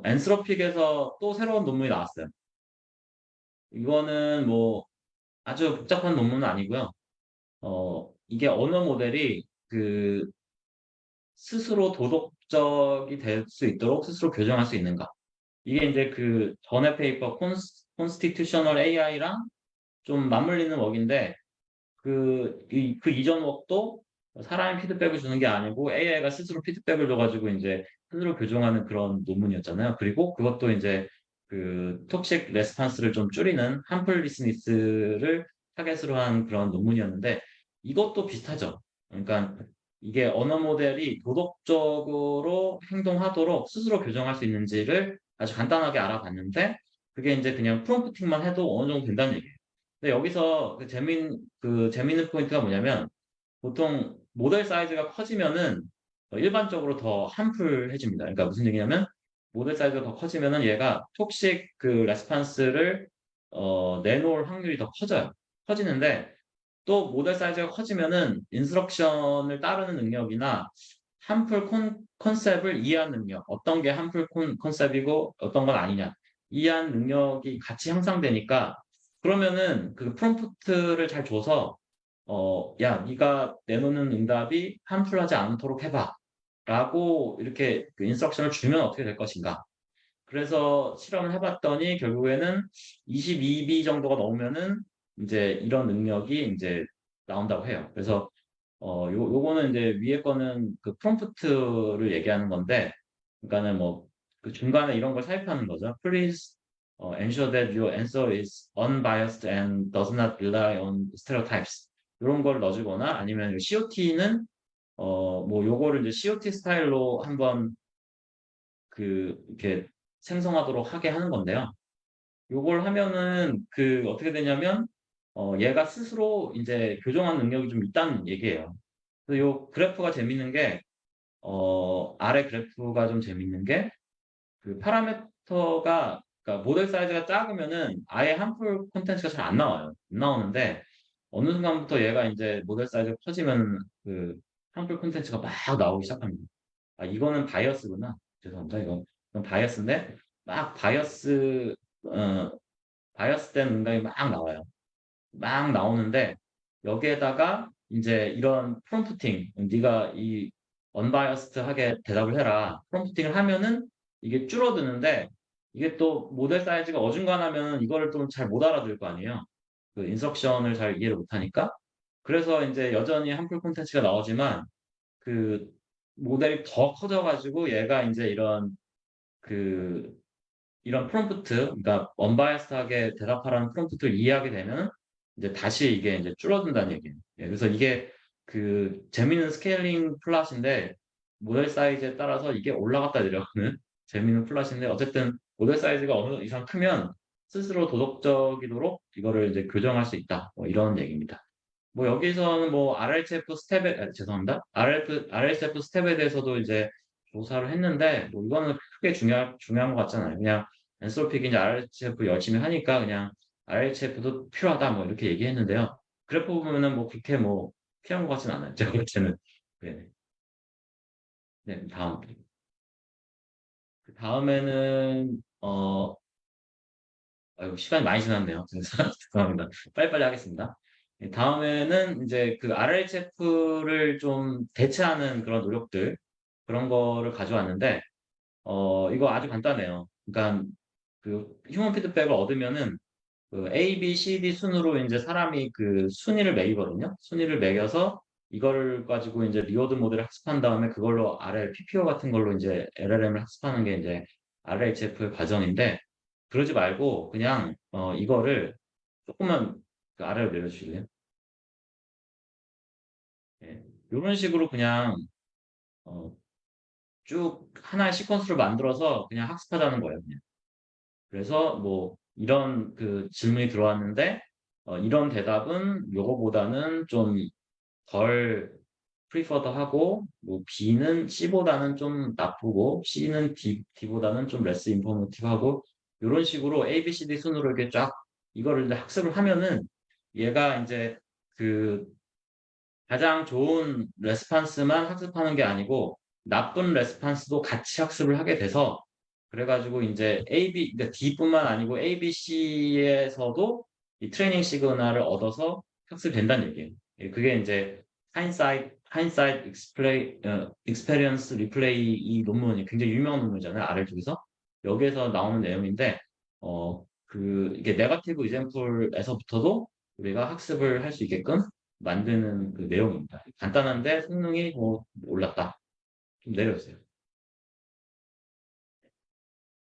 엔스로픽에서 또 새로운 논문이 나왔어요. 이거는 뭐 아주 복잡한 논문은 아니고요. 이게 언어 모델이 그 스스로 도덕적이 될 수 있도록 스스로 교정할 수 있는가. 이게 이제 그 전에 페이퍼 Constitutional AI랑 좀 맞물리는 웍인데 그 이전 웍도 사람이 피드백을 주는 게 아니고 AI가 스스로 피드백을 줘가지고 이제 스스로 교정하는 그런 논문이었잖아요. 그리고 그것도 이제 그 톡식 레스판스를 좀 줄이는 함플리스니스를 타겟으로 한 그런 논문이었는데 이것도 비슷하죠. 그러니까 이게 언어 모델이 도덕적으로 행동하도록 스스로 교정할 수 있는지를 아주 간단하게 알아봤는데 그게 이제 그냥 프롬프팅만 해도 어느 정도 된다는 얘기예요. 근데 여기서 그 재밌는 포인트가 뭐냐면 보통 모델 사이즈가 커지면은 일반적으로 더 함풀해집니다. 그러니까 무슨 얘기냐면 모델 사이즈가 더 커지면은 얘가 톡식 그 레스판스를 내놓을 확률이 더 커져요. 커지는데 또 모델 사이즈가 커지면은 인스트럭션을 따르는 능력이나 함풀 컨셉을 이해하는 능력, 어떤 게 함풀 컨셉이고 어떤 건 아니냐 이해하는 능력이 같이 향상되니까 그러면은 그 프롬프트를 잘 줘서 야, 네가 내놓는 응답이 함풀하지 않도록 해봐. 라고 이렇게 그 인스트럭션을 주면 어떻게 될 것인가. 그래서 실험을 해봤더니 결국에는 22B 정도가 넘으면은 이제 이런 능력이 이제 나온다고 해요. 그래서 요거는 이제 위에 거는 그 프롬프트를 얘기하는 건데, 그러니까는 뭐 그 중간에 이런 걸 삽입하는 거죠. Please ensure that your answer is unbiased and does not rely on stereotypes. 이런 걸 넣어주거나 아니면 COT는 뭐 요거를 이제 COT 스타일로 한번 그 이렇게 생성하도록 하게 하는 건데요. 요걸 하면은 그 어떻게 되냐면 얘가 스스로 이제 교정한 능력이 좀 있다는 얘기예요. 그래서 요 그래프가 재밌는 게 아래 그래프가 좀 재밌는 게 그 파라미터가 그러니까 모델 사이즈가 작으면은 아예 함풀 콘텐츠가 잘 안 나와요. 안 나오는데 어느 순간부터 얘가 이제 모델 사이즈가 커지면 그 함풀 콘텐츠가 막 나오기 시작합니다. 아 이거는 바이어스구나. 죄송합니다. 이건 바이어스인데 막 바이어스된 문장이 막 나와요. 막 나오는데 여기에다가 이제 이런 프롬프팅, 네가 이 언바이어스드하게 대답을 해라. 프롬프팅을 하면은 이게 줄어드는데 이게 또 모델 사이즈가 어중간하면 이거를 좀 잘 못 알아들을 거 아니에요. 그 인스트럭션을 잘 이해를 못하니까. 그래서 이제 여전히 함플 콘텐츠가 나오지만 그 모델이 더 커져가지고 얘가 이제 그 이런 프롬프트, 그러니까 언바이어스하게 대답하라는 프롬프트를 이해하게 되면 이제 다시 이게 이제 줄어든다는 얘기예요. 예, 그래서 이게 그 재미있는 스케일링 플랫인데 모델 사이즈에 따라서 이게 올라갔다 내려가는 재미있는 플랫인데 어쨌든 모델 사이즈가 어느 이상 크면 스스로 도덕적이도록 이거를 이제 교정할 수 있다. 뭐 이런 얘기입니다. 뭐 여기서는 뭐 RLCF 스텝에 죄송합니다. RLCF 스텝에 대해서도 이제 조사를 했는데 뭐 이거는 크게 중요한 것 같잖아요. 그냥 엔솔픽이 이제 RLCF 열심히 하니까 그냥 RLCF도 필요하다 뭐 이렇게 얘기했는데요. 그래프 보면은 뭐 그렇게 뭐 필요한 것 같지는 않아요. 제가 볼 때는. 네. 네, 다음. 그 다음에는 아이고, 시간이 많이 지났네요. 죄송합니다. 빨리빨리 하겠습니다. 네, 다음에는 이제 그 RLCF를 좀 대체하는 그런 노력들 그런 거를 가져왔는데 이거 아주 간단해요. 그러니까 그 휴먼 피드백을 얻으면은 그 A, B, C, D 순으로 이제 사람이 그 순위를 매기거든요. 순위를 매겨서 이걸 가지고 이제 리워드 모델을 학습한 다음에 그걸로 RL, PPO 같은 걸로 이제 LLM을 학습하는 게 이제 RLHF의 과정인데 그러지 말고 그냥 이거를 조금만 그 아래로 내려주실래요? 예. 이런 식으로 그냥 어, 쭉 하나의 시퀀스를 만들어서 그냥 학습하자는 거예요. 그냥. 그래서 뭐 이런 그 질문이 들어왔는데 이런 대답은 요거보다는 좀 덜 프리퍼드하고 뭐 B는 C보다는 좀 나쁘고 C는 D보다는 좀 레스 인포메이티브하고 이런 식으로 A, B, C, D 순으로 이렇게 쫙 이거를 이제 학습을 하면은 얘가 이제 그 가장 좋은 레스판스만 학습하는 게 아니고 나쁜 레스판스도 같이 학습을 하게 돼서 그래가지고 이제 그러니까 D뿐만 아니고 A, B, C에서도 이 트레이닝 시그널을 얻어서 학습된다는 얘기예요. 예, 그게 이제 하인사이트 익스페리언스 리플레이 이 논문이 굉장히 유명한 논문이잖아요. 아래 쪽에서 여기에서 나오는 내용인데 이게 네거티브 이젠플에서부터도 우리가 학습을 할 수 있게끔 만드는 그 내용입니다. 간단한데 성능이 올랐다. 좀 내려주세요.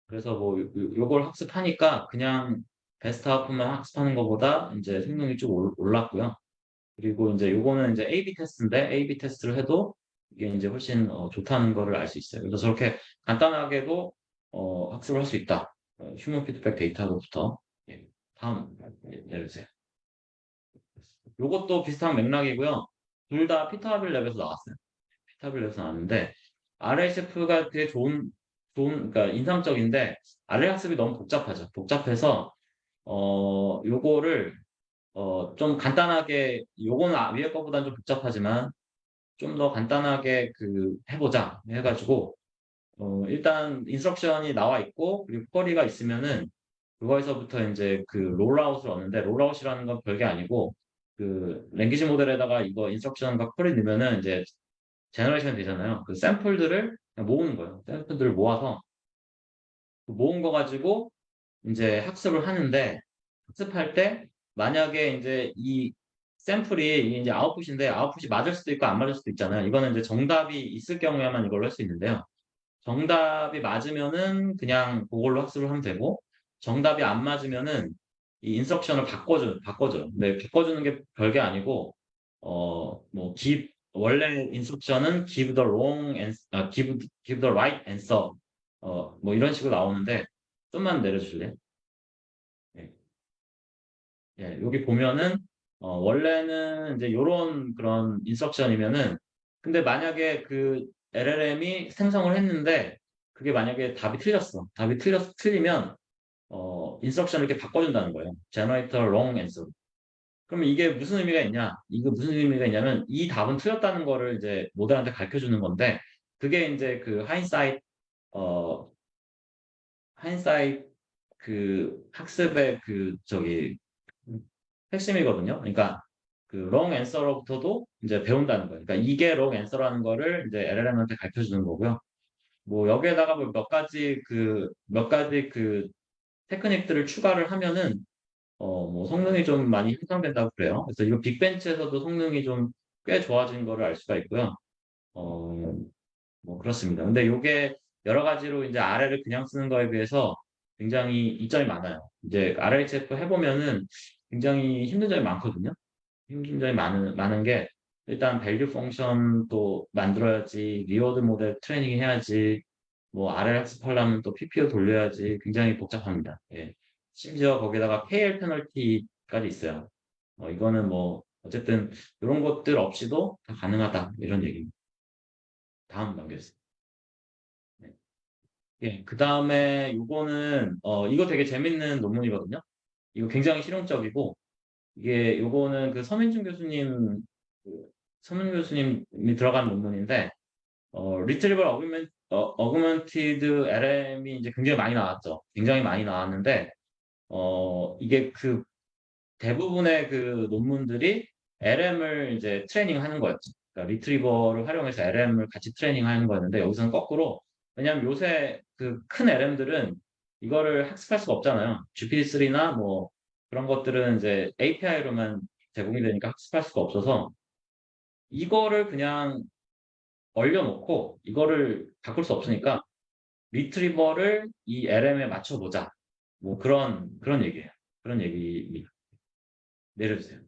그래서 뭐 요걸 학습하니까 그냥 베스트 아웃풋만 학습하는 것보다 이제 성능이 좀 올랐고요. 그리고 이제 요거는 이제 A/B 테스트인데 A/B 테스트를 해도 이게 이제 훨씬 좋다는 거를 알 수 있어요. 그래서 저렇게 간단하게도 학습을 할 수 있다. 휴먼 피드백 데이터로부터. 예. 다음 내려주세요. 요것도 비슷한 맥락이고요. 둘 다 피터빌 랩에서 나왔어요. 피터빌 랩에서 나왔는데 RSF가 되게 그러니까 인상적인데 RL 학습이 너무 복잡하죠. 복잡해서 요거를 좀 간단하게 요거는 위에 거보다는 좀 복잡하지만 좀 더 간단하게 해보자 해가지고 일단 인스트럭션이 나와 있고 그리고 쿼리가 있으면은 그거에서부터 이제 롤아웃을 얻는데 롤아웃이라는 건 별게 아니고 랭귀지 모델에다가 이거 인스트럭션과 쿼리 넣으면은 이제 제너레이션 되잖아요. 그 샘플들을 그냥 모으는 거예요. 샘플들을 모아서 모은 거 가지고 이제 학습을 하는데 학습할 때 만약에 이제 이 샘플이 이제 아웃풋인데 아웃풋이 맞을 수도 있고 안 맞을 수도 있잖아요. 이거는 이제 정답이 있을 경우에만 이걸로 할 수 있는데요. 정답이 맞으면은 그냥 그걸로 학습을 하면 되고 정답이 안 맞으면은 이 인스트럭션을 바꿔줘요. 근데 바꿔주는 게 별게 아니고 원래 인스트럭션은 give the wrong answer, give the right answer 뭐 이런 식으로 나오는데 좀만 내려줄래요? 예. 예, 여기 보면은 원래는 이제 요런 그런 인스트럭션이면은 근데 만약에 LLM이 생성을 했는데 그게 만약에 답이 틀리면 인스트럭션을 이렇게 바꿔준다는 거예요. generate a wrong answer. 그러면 이게 무슨 의미가 있냐? 이거 무슨 의미가 있냐면 이 답은 틀렸다는 거를 이제 모델한테 가르쳐 주는 건데 그게 이제 하인사이트 학습의 핵심이거든요. 그러니까 wrong answer로부터도 이제 배운다는 거예요. 그러니까 이게 wrong answer라는 거를 이제 LLM한테 가르쳐 주는 거고요. 뭐 여기에다가 뭐 몇 가지 테크닉들을 추가를 하면은 뭐 성능이 좀 많이 향상된다고 그래요. 그래서 이거 빅벤치에서도 성능이 좀 꽤 좋아진 거를 알 수가 있고요. 뭐 그렇습니다. 근데 이게 여러 가지로 이제 RL을 그냥 쓰는 거에 비해서 굉장히 이점이 많아요. 이제 RLHF 해보면은 굉장히 힘든 점이 많거든요. 힘든 점이 많은 게 일단 밸류 펑션도 만들어야지, 리워드 모델 트레이닝 해야지, 뭐 RL 학습하려면 또 PPO 돌려야지 굉장히 복잡합니다. 예. 심지어 거기다가 KL 페널티까지 있어요. 이거는 뭐 어쨌든 이런 것들 없이도 다 가능하다 이런 얘기입니다. 다음 넘겨주세요. 네. 예, 그 다음에 이거 되게 재밌는 논문이거든요. 이거 굉장히 실용적이고 요거는 서민준 교수님이 들어간 논문인데 리트리버 어그먼티드 LM이 이제 굉장히 많이 나왔죠. 굉장히 많이 나왔는데 이게 대부분의 논문들이 LM을 이제 트레이닝하는 거였죠. 그러니까 리트리버를 활용해서 LM을 같이 트레이닝하는 거였는데 여기서는 거꾸로 왜냐하면 요새 큰 LM들은 이거를 학습할 수가 없잖아요. GPT-3나 뭐 그런 것들은 이제 API로만 제공이 되니까 학습할 수가 없어서 이거를 그냥 얼려놓고 이거를 바꿀 수 없으니까 리트리버를 이 LM에 맞춰보자. 뭐 그런 얘기예요. 그런 얘기입니다. 내려주세요.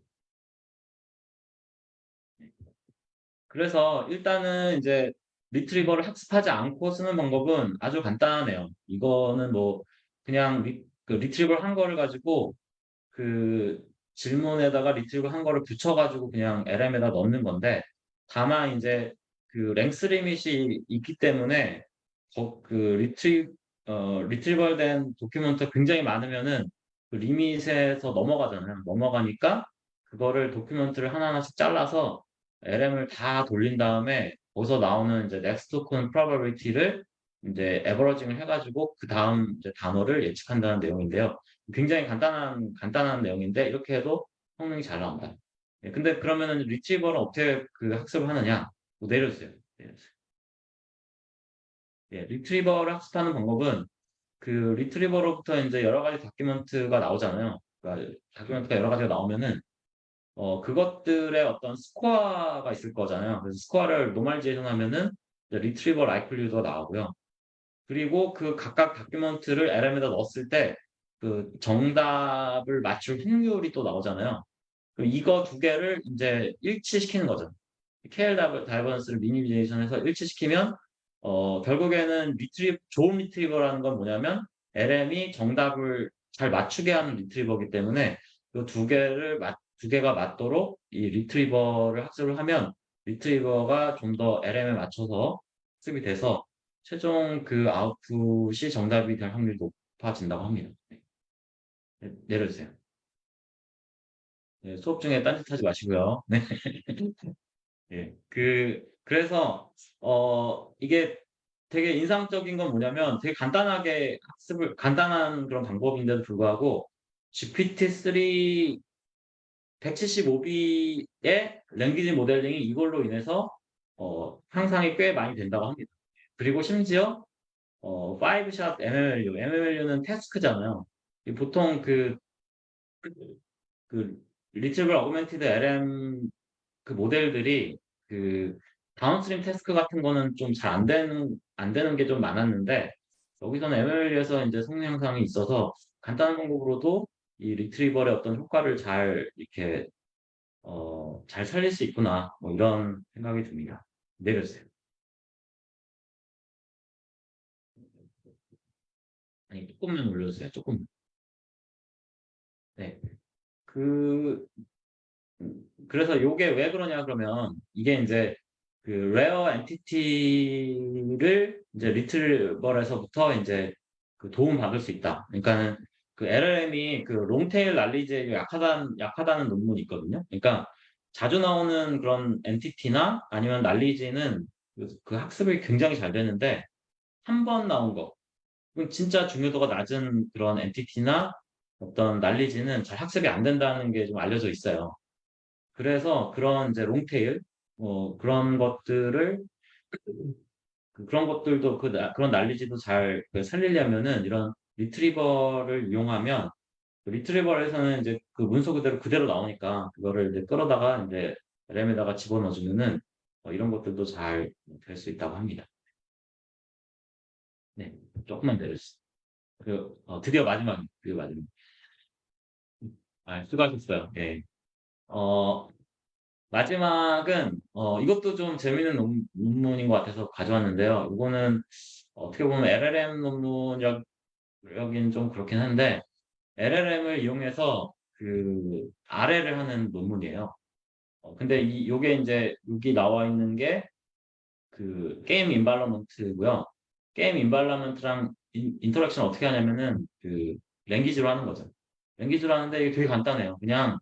그래서 일단은 이제 리트리버를 학습하지 않고 쓰는 방법은 아주 간단해요. 이거는 뭐 그냥 리트리버 한 거를 가지고 질문에다가 리트리버 한 거를 붙여가지고 그냥 LM에다 넣는 건데, 다만 이제 그 랭스 리밋이 있기 때문에 그 리트리버 된 도큐먼트가 굉장히 많으면은 그 리밋에서 넘어가잖아요. 넘어가니까 그거를 도큐먼트를 하나하나씩 잘라서 LM을 다 돌린 다음에 거기서 나오는 이제 next token probability를 이제 에버러징을 해가지고 그 다음 이제 단어를 예측한다는 내용인데요. 굉장히 간단한 내용인데 이렇게 해도 성능이 잘 나온다. 예, 근데 그러면은 리트리버는 어떻게 그 학습을 하느냐? 뭐 내려주세요. 내려주세요. 예, 리트리버를 학습하는 방법은 그 리트리버로부터 이제 여러 가지 다큐멘트가 나오잖아요. 그러니까 다큐멘트가 여러 가지가 나오면은 그것들의 어떤 스코어가 있을 거잖아요. 그래서 스코어를 노멀리제이션 하면은 리트리버 라이클리후드가 나오고요. 그리고 그 각각 다큐멘트를 LM에다 넣었을 때 그 정답을 맞출 확률이 또 나오잖아요. 그럼 이거 두 개를 이제 일치시키는 거죠. KL 다이버넌스를 미니미제이션해서 일치시키면 결국에는 좋은 리트리버라는 건 뭐냐면 LM이 정답을 잘 맞추게 하는 리트리버이기 때문에 이 두 개가 맞도록 이 리트리버를 학습을 하면 리트리버가 좀 더 LM에 맞춰서 학습이 돼서 최종 그 아웃풋이 정답이 될 확률이 높아진다고 합니다. 네, 내려주세요. 네, 수업 중에 딴짓하지 마시고요. 네. 예. 그래서, 이게 되게 인상적인 건 뭐냐면 되게 간단한 그런 방법인데도 불구하고 GPT-3 175B의 랭귀지 모델링이 이걸로 인해서, 향상이 꽤 많이 된다고 합니다. 그리고 심지어, 5샷 MMLU는 태스크잖아요. 보통 그, 리트리버 어그멘티드 LM 그 모델들이 그 다운스트림 태스크 같은 거는 좀 잘 안 되는 게 좀 많았는데 여기서는 ML에서 이제 성능 향상이 있어서 간단한 방법으로도 이 리트리버의 어떤 효과를 잘 이렇게 잘 살릴 수 있구나 뭐 이런 생각이 듭니다. 내려주세요. 아니 조금만 올려주세요. 조금. 네. 그 그래서 요게 왜 그러냐 그러면 이게 이제 그 레어 엔티티를 이제 리트리버에서부터 이제 그 도움 받을 수 있다. 그러니까는 그 LLM이 그 롱테일 난리지에 약하다는 논문이 있거든요. 그러니까 자주 나오는 그런 엔티티나 아니면 난리지는 그 학습이 굉장히 잘 되는데 한 번 나온 거, 그럼 진짜 중요도가 낮은 그런 엔티티나 어떤 난리지는 잘 학습이 안 된다는 게 좀 알려져 있어요. 그래서 그런 이제 롱테일 그런 것들도 그런 난리지도 잘 살리려면은 이런 리트리버를 이용하면 그 리트리버에서는 이제 그 문서 그대로 나오니까 그거를 이제 끌어다가 이제 LM에다가 집어넣어주면은 이런 것들도 잘 될 수 있다고 합니다. 네, 조금만 내려주세요. 드디어 마지막. 아, 수고하셨어요. 예. 어, 마지막은 이것도 좀 재밌는 논문인 것 같아서 가져왔는데요. 이거는 어떻게 보면 LLM 논문이긴 좀 그렇긴 한데 LLM을 이용해서 그 RL을 하는 논문이에요. 근데 요게 이제 여기 나와 있는 게 그 게임 인발러먼트고요. 게임 인발러먼트랑 인터랙션 어떻게 하냐면은 그 랭귀지로 하는 거죠. 랭귀지로 하는데 이게 되게 간단해요. 그냥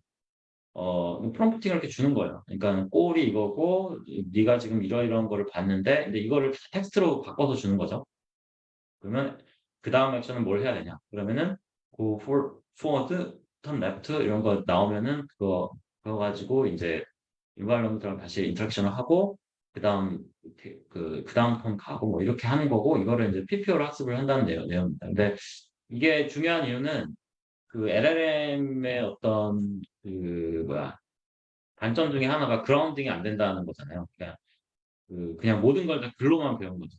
프롬프팅을 이렇게 주는 거예요. 그러니까 꼴이 이거고 네가 지금 이러이러한 거를 봤는데 근데 이거를 텍스트로 바꿔서 주는 거죠. 그러면 그 다음 액션은 뭘 해야 되냐? 그러면은 go forward, turn left 이런 거 나오면은 그거 가지고 이제 인바이러먼트랑 다시 인터랙션을 하고 그다음 그다음 턴 가고 뭐 이렇게 하는 거고 이거를 이제 PPO로 학습을 한다는 내용입니다. 근데 이게 중요한 이유는 그 LLM의 어떤 단점 중에 하나가 그라운딩이 안 된다는 거잖아요. 그냥 모든 걸 다 글로만 배운 거죠.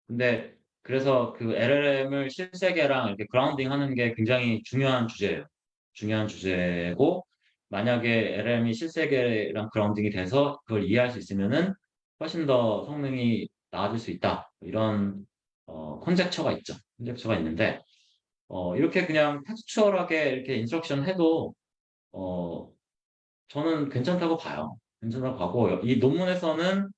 근데 그래서 그 LLM을 실세계랑 이렇게 그라운딩 하는 게 굉장히 중요한 주제예요. 중요한 주제고, 만약에 LLM이 실세계랑 그라운딩이 돼서 그걸 이해할 수 있으면은 훨씬 더 성능이 나아질 수 있다. 이런, 컨젝처가 있죠. 컨젝처가 있는데, 이렇게 그냥 텍스처얼하게 이렇게 인스트럭션 해도 저는 괜찮다고 봐요. 괜찮다고 하고, 이 논문에서는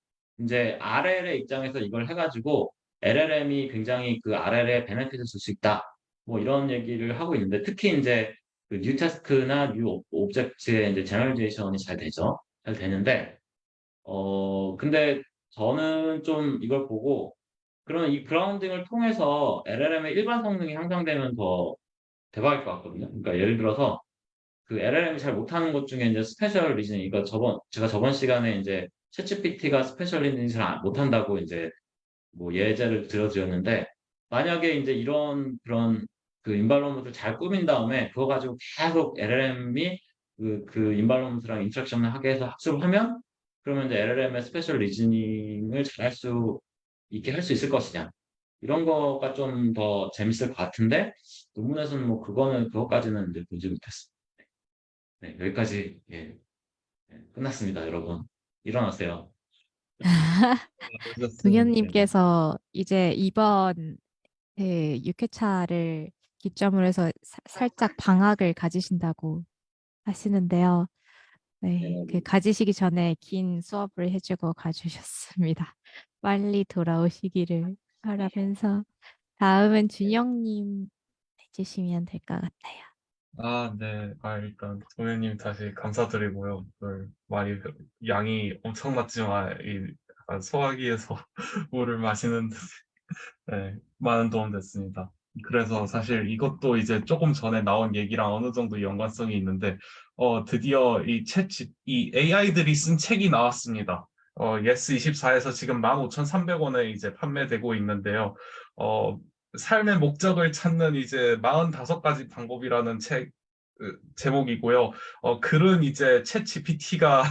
이제 RL의 입장에서 이걸 해가지고 LLM이 굉장히 그 RL에 베네핏을 줄 수 있다. 뭐 이런 얘기를 하고 있는데, 특히 이제 그 뉴 태스크나 뉴 오브젝트의 이제 제너럴리제이션이 잘 되죠. 잘 되는데, 근데 저는 좀 이걸 보고, 그러면 이 그라운딩을 통해서 LLM의 일반 성능이 향상되면 더 대박일 것 같거든요. 그러니까 예를 들어서 그 LLM이 잘 못하는 것 중에 이제 스페셜 리즈닝, 이거 제가 저번 시간에 이제 챗GPT가 스페셜 리즈닝 잘 못한다고 이제 뭐 예제를 들어드렸는데, 만약에 이제 이런 그런 그 인발로먼트를 잘 꾸민 다음에 그거 가지고 계속 LLM이 그 인발로먼트랑 인터랙션을 하게 해서 학습을 하면, 그러면 이제 LLM의 스페셜 리즈닝을 잘 할 수 있게 할 수 있을 것이냐. 이런 거가 좀 더 재밌을 것 같은데, 논문에서는 뭐 그것까지는 이제 보지 못했어요. 네, 여기까지, 예, 끝났습니다, 여러분. 일어나세요. 오셨습니다. 동현님께서 이제 이번 그 6회차를 기점으로 해서 살짝 방학을 가지신다고 하시는데요. 네, 그 가지시기 전에 긴 수업을 해주고 가주셨습니다. 빨리 돌아오시기를 바라면서 다음은 준영님 해주시면 될 것 같아요. 아, 네. 일단 동현님 다시 감사드리고요. 많이 양이 엄청났지만 약간 소화기에서 물을 마시는 네, 많은 도움 됐습니다. 그래서 사실 이것도 이제 조금 전에 나온 얘기랑 어느 정도 연관성이 있는데, 드디어 이 AI들이 쓴 책이 나왔습니다. 예스24에서 지금 15,300원에 이제 판매되고 있는데요. 어, 삶의 목적을 찾는 이제 45가지 방법이라는 책, 제목이고요. 글은 이제 챗 GPT가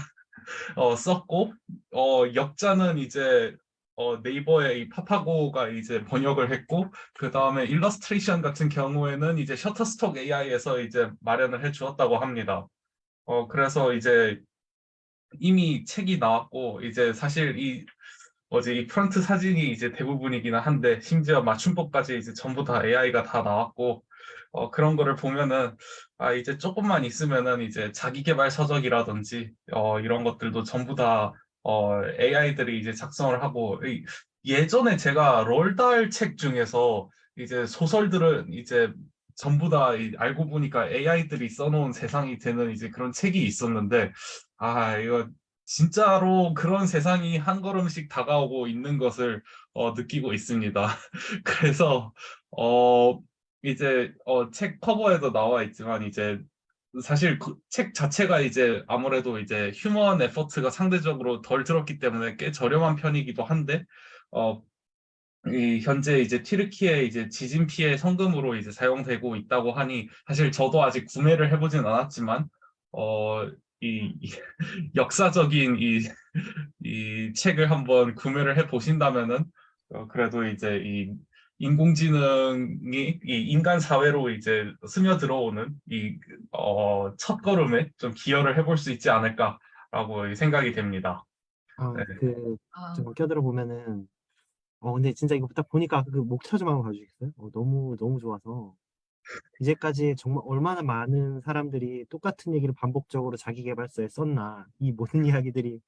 썼고, 역자는 이제 네이버의 이 파파고가 이제 번역을 했고, 그 다음에 일러스트레이션 같은 경우에는 이제 셔터스톡 AI에서 이제 마련을 해 주었다고 합니다. 그래서 이제 이미 책이 나왔고, 이제 사실 이 프런트 사진이 이제 대부분이긴 한데, 심지어 맞춤법까지 이제 전부 다 AI가 다 나왔고, 그런 거를 보면은, 이제 조금만 있으면은 이제 자기계발 서적이라든지, 이런 것들도 전부 다, AI들이 이제 작성을 하고, 예전에 제가 롤달 책 중에서 이제 소설들은 이제 전부 다 알고 보니까 AI들이 써놓은 세상이 되는 이제 그런 책이 있었는데, 이거 진짜로 그런 세상이 한 걸음씩 다가오고 있는 것을 느끼고 있습니다. 그래서 이제 책 커버에도 나와 있지만 이제 사실 그 책 자체가 이제 아무래도 이제 휴먼 에포트가 상대적으로 덜 들었기 때문에 꽤 저렴한 편이기도 한데 어, 이 현재 이제 튀르키예 이제 지진 피해 성금으로 이제 사용되고 있다고 하니 사실 저도 아직 구매를 해보진 않았지만 어, 이 역사적인 이 책을 한번 구매를 해 보신다면은 그래도 이제 이 인공지능이 이 인간 사회로 이제 스며들어오는 이 첫걸음에 좀 기여를 해볼 수 있지 않을까라고 생각이 됩니다. 네. 좀 껴들어 보면은, 근데 진짜 이거 딱 보니까 그 목차 좀 한번 봐주시겠어요? 너무, 너무 좋아서. 이제까지 정말 얼마나 많은 사람들이 똑같은 얘기를 반복적으로 자기 개발서에 썼나. 이 모든 이야기들이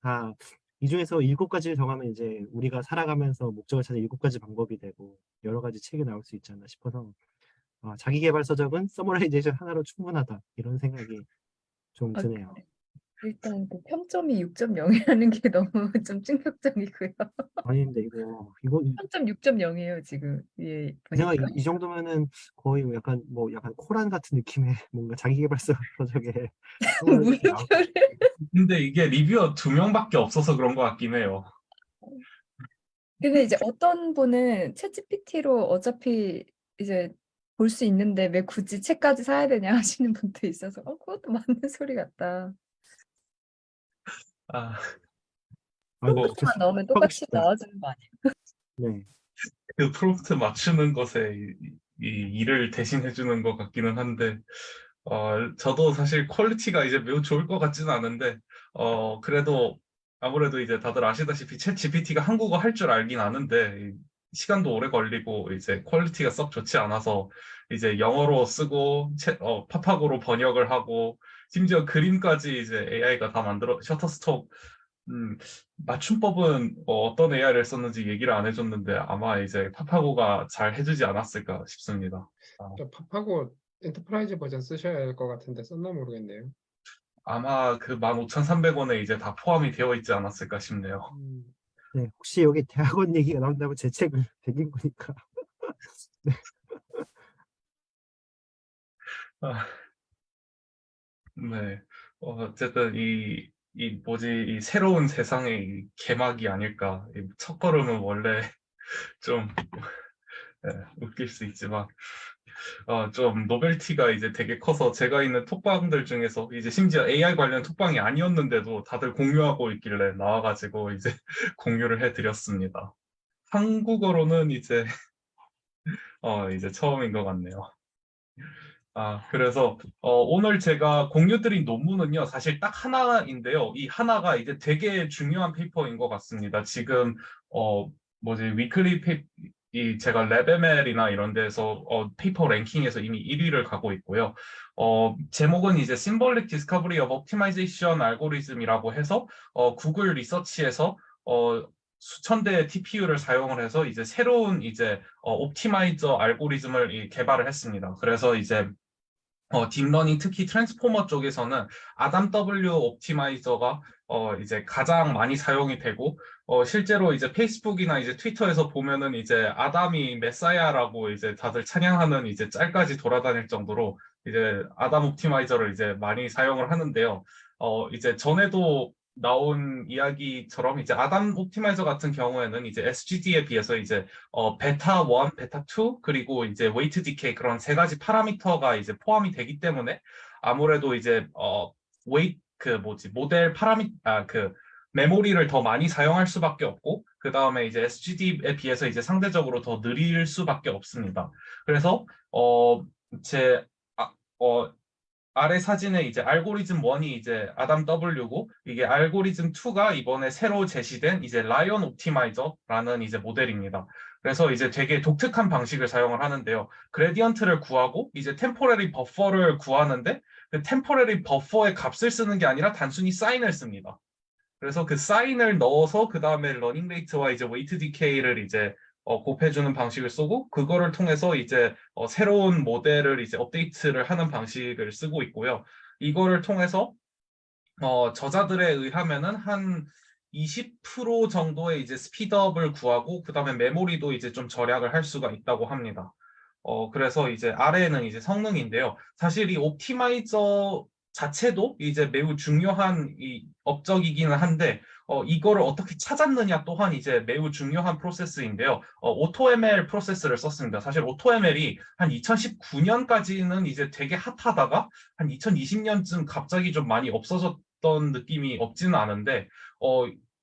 다, 이 중에서 7가지를 정하면 이제 우리가 살아가면서 목적을 찾는 7가지 방법이 되고, 여러 가지 책이 나올 수 있지 않나 싶어서, 자기 개발 서적은 서머라이제이션 하나로 충분하다. 이런 생각이 좀 아, 드네요. 일단 그 평점이 6.0이라는 게 너무 좀 충격적이고요. 아니, 근데 이거 평점 6.0이에요, 지금. 예, 제가 보니까. 이 정도면은 거의 약간 코란 같은 느낌의 뭔가 자기계발서 서적에 서머라이제이션 나올 것 물음표를. 근데 이게 리뷰어 2명밖에 없어서 그런 것 같긴 해요. 근데 이제 어떤 분은 챗GPT로 어차피 이제 볼 수 있는데 왜 굳이 책까지 사야 되냐 하시는 분도 있어서 그것도 맞는 소리 같다. 아, 뭐 프롬프트만 넣으면 하고 똑같이 싶다. 나와주는 거 아니에요? 네. 그 프롬프트 맞추는 것에 이 일을 대신해 주는 것 같기는 한데 저도 사실 퀄리티가 이제 매우 좋을 것 같지는 않은데, 그래도 아무래도 이제 다들 아시다시피 챗 GPT가 한국어 할 줄 알긴 아는데, 시간도 오래 걸리고, 이제 퀄리티가 썩 좋지 않아서, 이제 영어로 쓰고, 파파고로 번역을 하고, 심지어 그림까지 이제 AI가 다 만들어 셔터스톡 맞춤법은 어떤 AI를 썼는지 얘기를 안 해줬는데 아마 이제 파파고가 잘 해주지 않았을까 싶습니다. 저 파파고 엔터프라이즈 버전 쓰셔야 할 것 같은데 썼나 모르겠네요. 아마 그 15,300원에 이제 다 포함이 되어 있지 않았을까 싶네요. 네, 혹시 여기 대학원 얘기가 나온다면 제 책을 베긴 거니까. 아, 네. 어쨌든 이 새로운 세상의 이 개막이 아닐까. 이 첫걸음은 원래 좀 네, 웃길 수 있지만 좀 노벨티가 이제 되게 커서 제가 있는 톡방들 중에서 이제 심지어 AI 관련 톡방이 아니었는데도 다들 공유하고 있길래 나와가지고 이제 공유를 해드렸습니다. 한국어로는 이제 처음인 것 같네요. 그래서 오늘 제가 공유드린 논문은요, 사실 딱 하나인데요. 이 하나가 이제 되게 중요한 페이퍼인 것 같습니다. 지금 위클리 제가 랩ML이나 이런 데서 페이퍼 랭킹에서 이미 1위를 가고 있고요. 제목은 이제 Symbolic Discovery of Optimization Algorithm이라고 해서 구글 리서치에서 수천 대의 TPU를 사용을 해서 이제 새로운 이제 옵티마이저 알고리즘을 개발을 했습니다. 그래서 이제 딥러닝 특히 트랜스포머 쪽에서는 아담 W 옵티마이저가 이제 가장 많이 사용이 되고 실제로 이제 페이스북이나 이제 트위터에서 보면은 이제 아담이 메사야라고 이제 다들 찬양하는 이제 짤까지 돌아다닐 정도로 이제 아담 옵티마이저를 이제 많이 사용을 하는데요. 이제 전에도 나온 이야기처럼 이제 아담 옵티마이저 같은 경우에는 이제 SGD에 비해서 이제 베타 1, 베타 2 그리고 이제 웨이트 디케이 그런 세 가지 파라미터가 이제 포함이 되기 때문에 아무래도 이제 모델 메모리를 더 많이 사용할 수밖에 없고 그 다음에 이제 SGD에 비해서 이제 상대적으로 더 느릴 수밖에 없습니다. 그래서 제 아래 사진에 이제 알고리즘 1이 이제 아담 W고 이게 알고리즘 2가 이번에 새로 제시된 이제 라이언 옵티마이저라는 이제 모델입니다. 그래서 이제 되게 독특한 방식을 사용을 하는데요. 그레디언트를 구하고 이제 템포러리 버퍼를 구하는데 그 템포러리 버퍼의 값을 쓰는 게 아니라 단순히 사인을 씁니다. 그래서 그 사인을 넣어서 그 다음에 러닝 레이트와 이제 웨이트 디케이를 이제 곱해주는 방식을 쓰고 그거를 통해서 이제 새로운 모델을 이제 업데이트를 하는 방식을 쓰고 있고요. 이거를 통해서 저자들에 의하면은 한 20% 정도의 이제 스피드업을 구하고 그다음에 메모리도 이제 좀 절약을 할 수가 있다고 합니다. 그래서 이제 아래에는 이제 성능인데요. 사실 이 옵티마이저 자체도 이제 매우 중요한 이 업적이기는 한데 이거를 어떻게 찾았느냐 또한 이제 매우 중요한 프로세스인데요. AutoML 프로세스를 썼습니다. 사실 AutoML이 한 2019년까지는 이제 되게 핫하다가 한 2020년쯤 갑자기 좀 많이 없어졌던 느낌이 없지는 않은데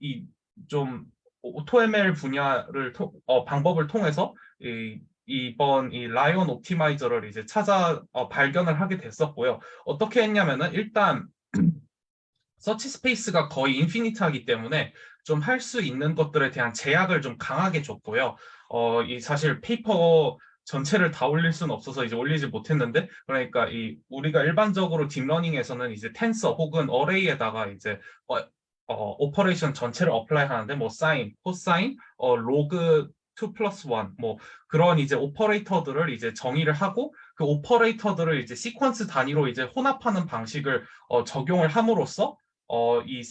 이 좀 AutoML 분야를 방법을 통해서 이번 이 라이온 옵티마이저를 이제 발견을 하게 됐었고요. 어떻게 했냐면은 일단 서치 스페이스가 거의 인피니트하기 때문에 좀 할 수 있는 것들에 대한 제약을 좀 강하게 줬고요. 이 사실 페이퍼 전체를 다 올릴 수는 없어서 이제 올리지 못했는데, 그러니까 우리가 일반적으로 딥러닝에서는 이제 텐서 혹은 어레이에다가 이제 오퍼레이션 전체를 어플라이 하는데 뭐 사인, 코사인, 로그 2 플러스 1, 뭐 그런 이제 오퍼레이터들을 이제 정의를 하고 그 오퍼레이터들을 이제 시퀀스 단위로 이제 혼합하는 방식을 적용을 함으로써 이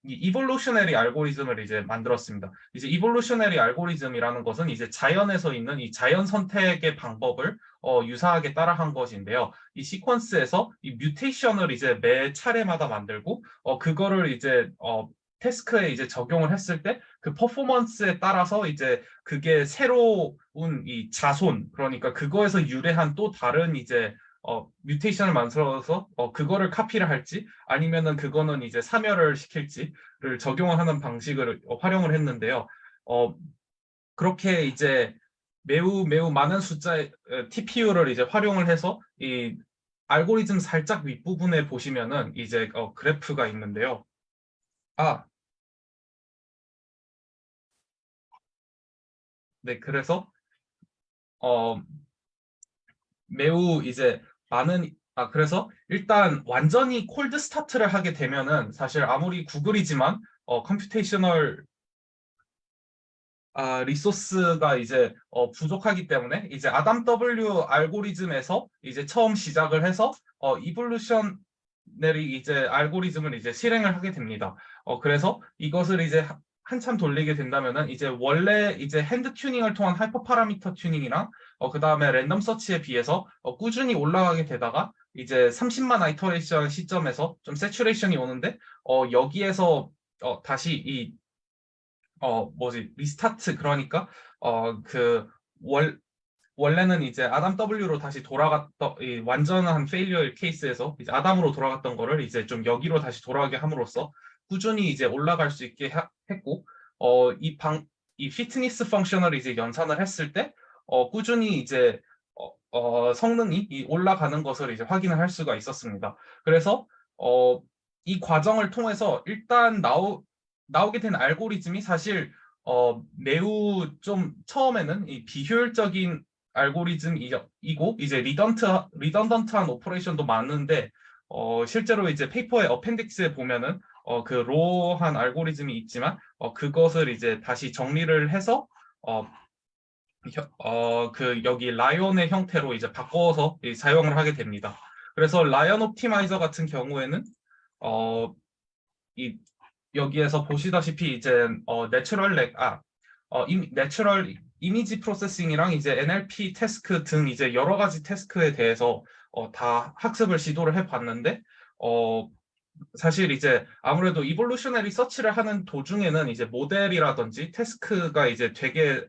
이볼루셔너리 알고리즘을 이제 만들었습니다. 이제 이볼루셔너리 알고리즘이라는 것은 이제 자연에서 있는 이 자연 선택의 방법을 유사하게 따라한 것인데요. 이 시퀀스에서 이 뮤테이션을 이제 매 차례마다 만들고 그거를 이제 태스크에 이제 적용을 했을 때 그 퍼포먼스에 따라서 이제 그게 새로운 이 자손 그러니까 그거에서 유래한 또 다른 이제 뮤테이션을 만들어서 그거를 카피를 할지 아니면은 그거는 이제 사멸을 시킬지를 적용을 하는 방식을 활용을 했는데요. 그렇게 이제 매우 매우 많은 숫자의 TPU를 이제 활용을 해서 이 알고리즘 살짝 윗부분에 보시면은 이제 그래프가 있는데요. 네, 그래서 매우 이제 많은 그래서 일단 완전히 콜드 스타트를 하게 되면은 사실 아무리 구글이지만 컴퓨테이셔널 리소스가 이제 부족하기 때문에 이제 아담 W 알고리즘에서 이제 처음 시작을 해서 이볼루셔너리 이제 알고리즘을 이제 실행을 하게 됩니다. 그래서 이것을 이제 한참 돌리게 된다면은 이제 원래 이제 핸드 튜닝을 통한 하이퍼 파라미터 튜닝이랑 그 다음에 랜덤 서치에 비해서 꾸준히 올라가게 되다가 이제 30만 아이터레이션 시점에서 좀 세츄레이션이 오는데 여기에서 다시 이 리스타트, 그러니까, 원래는 이제 아담 W로 다시 돌아갔던, 이 완전한 페일리어 케이스에서 이제 아담으로 돌아갔던 거를 이제 좀 여기로 다시 돌아가게 함으로써 꾸준히 이제 올라갈 수 있게 했고, 이 피트니스 펑셔널을 이제 연산을 했을 때, 꾸준히 이제, 성능이 올라가는 것을 이제 확인을 할 수가 있었습니다. 그래서, 이 과정을 통해서 일단 나오게 된 알고리즘이 사실 매우 좀 처음에는 이 비효율적인 알고리즘이고 이제 리던던트한 오퍼레이션도 많은데 실제로 이제 페이퍼의 어펜딕스에 보면은 그 로한 알고리즘이 있지만 그것을 이제 다시 정리를 해서 그 여기 라이온의 형태로 이제 바꿔서 사용을 하게 됩니다. 그래서 라이온 옵티마이저 같은 경우에는 이 여기에서 보시다시피 이제 내추럴 이미지 프로세싱이랑 이제 NLP 태스크 등 이제 여러 가지 태스크에 대해서 다 학습을 시도를 해봤는데 사실 이제 아무래도 이볼루셔너리 서치를 하는 도중에는 이제 모델이라든지 태스크가 이제 되게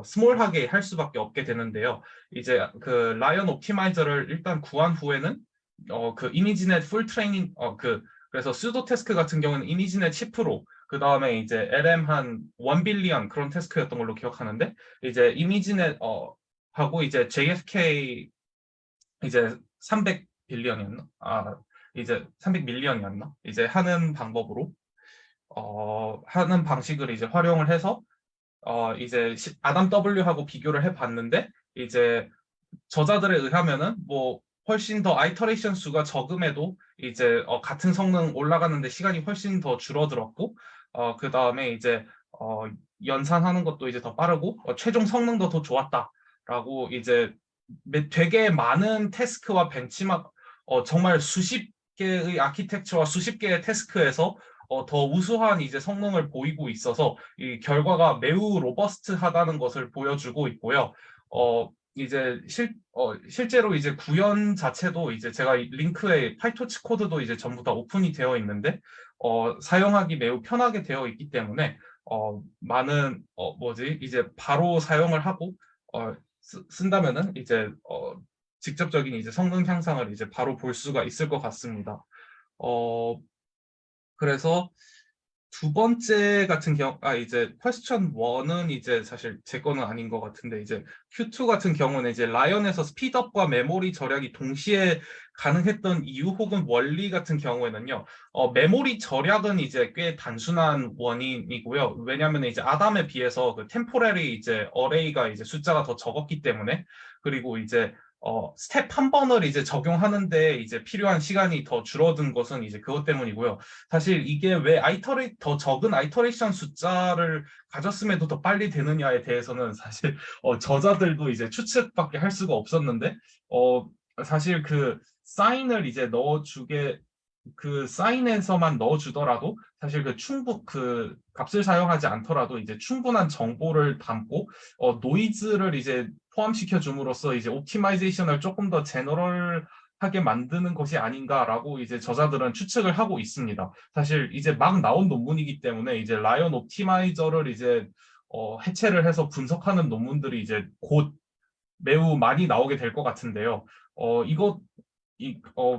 스몰하게 할 수밖에 없게 되는데요. 이제 그 라이언 옵티마이저를 일단 구한 후에는 그 이미지넷 풀 트레이닝 그래서 수도 태스크 같은 경우는 이미지넷 10%, 그 다음에 이제 LM 한 1빌리언 그런 태스크였던 걸로 기억하는데, 이제 이미지넷 하고 이제 JFK 이제 300빌리언이었나? 이제 300밀리언이었나? 이제 하는 방법으로 하는 방식을 이제 활용을 해서 이제 아담 W하고 비교를 해봤는데, 이제 저자들에 의하면은 뭐 훨씬 더 아이터레이션 수가 적음에도 이제 같은 성능 올라가는데 시간이 훨씬 더 줄어들었고 그 다음에 이제 연산하는 것도 이제 더 빠르고 최종 성능도 더 좋았다라고 이제 되게 많은 태스크와 벤치마크 정말 수십 개의 아키텍처와 수십 개의 태스크에서 더 우수한 이제 성능을 보이고 있어서 이 결과가 매우 로버스트하다는 것을 보여주고 있고요. 이제 실제로 이제 구현 자체도 이제 제가 링크에 파이토치 코드도 이제 전부 다 오픈이 되어 있는데 사용하기 매우 편하게 되어 있기 때문에 많은 이제 바로 사용을 하고 쓴다면은 이제 직접적인 이제 성능 향상을 이제 바로 볼 수가 있을 것 같습니다. 그래서 두 번째 같은 이제 퀘스천 1은 이제 사실 제 거는 아닌 것 같은데, 이제 Q2 같은 경우는 이제 라이언에서 스피드업과 메모리 절약이 동시에 가능했던 이유 혹은 원리 같은 경우에는요, 메모리 절약은 이제 꽤 단순한 원인이고요. 왜냐하면 이제 아담에 비해서 그 템포럴이 이제 어레이가 이제 숫자가 더 적었기 때문에, 그리고 이제 스텝 한 번을 이제 적용하는데 이제 필요한 시간이 더 줄어든 것은 이제 그것 때문이고요. 사실 이게 왜 더 적은 아이터레이션 숫자를 가졌음에도 더 빨리 되느냐에 대해서는 사실 저자들도 이제 추측밖에 할 수가 없었는데 사실 그 사인을 이제 그 사인에서만 넣어주더라도 사실 그 값을 사용하지 않더라도 이제 충분한 정보를 담고 노이즈를 이제 포함시켜 줌으로써 이제 옵티마이제이션을 조금 더 제너럴하게 만드는 것이 아닌가라고 이제 저자들은 추측을 하고 있습니다. 사실 이제 막 나온 논문이기 때문에 이제 라이언 옵티마이저를 이제 해체를 해서 분석하는 논문들이 이제 곧 매우 많이 나오게 될 것 같은데요.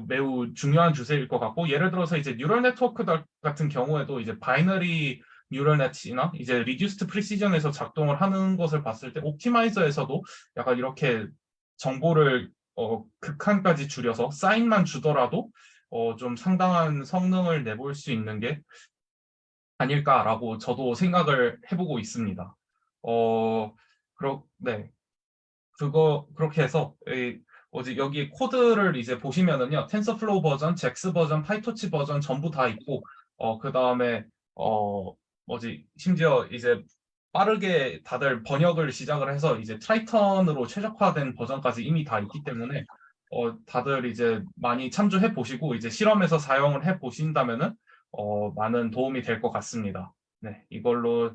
매우 중요한 주제일 것 같고, 예를 들어서 이제 뉴럴 네트워크 같은 경우에도 이제 바이너리 뉴럴 네트나 이제 리듀스트 프리시전에서 작동을 하는 것을 봤을 때 옵티마이저에서도 약간 이렇게 정보를 극한까지 줄여서 사인만 주더라도 좀 상당한 성능을 내볼 수 있는 게 아닐까라고 저도 생각을 해보고 있습니다. 네. 그렇게 해서 여기 코드를 이제 보시면은요, 텐서플로우 버전, 잭스 버전, 파이토치 버전 전부 다 있고, 그 다음에, 심지어 이제 빠르게 다들 번역을 시작을 해서 이제 트라이턴으로 최적화된 버전까지 이미 다 있기 때문에, 다들 이제 많이 참조해 보시고, 이제 실험에서 사용을 해 보신다면은, 많은 도움이 될 것 같습니다. 네, 이걸로,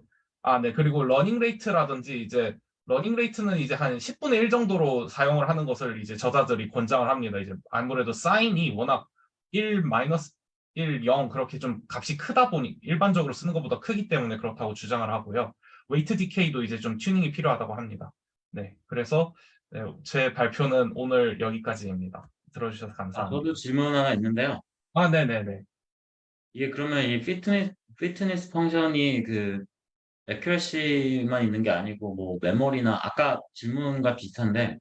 네, 그리고 러닝 레이트라든지 이제 러닝 레이트는 이제 한 10분의 1 정도로 사용을 하는 것을 이제 저자들이 권장을 합니다. 이제 아무래도 사인이 워낙 1, 마이너스 1, 0 그렇게 좀 값이 크다 보니 일반적으로 쓰는 것보다 크기 때문에 그렇다고 주장을 하고요. 웨이트 디케이도 이제 좀 튜닝이 필요하다고 합니다. 네, 그래서 네, 제 발표는 오늘 여기까지입니다. 들어주셔서 감사합니다. 저도 질문 하나 있는데요. 네네네. 이게 그러면 이 피트니스 펑션이 그 애큐러시만 있는 게 아니고 뭐 메모리나 아까 질문과 비슷한데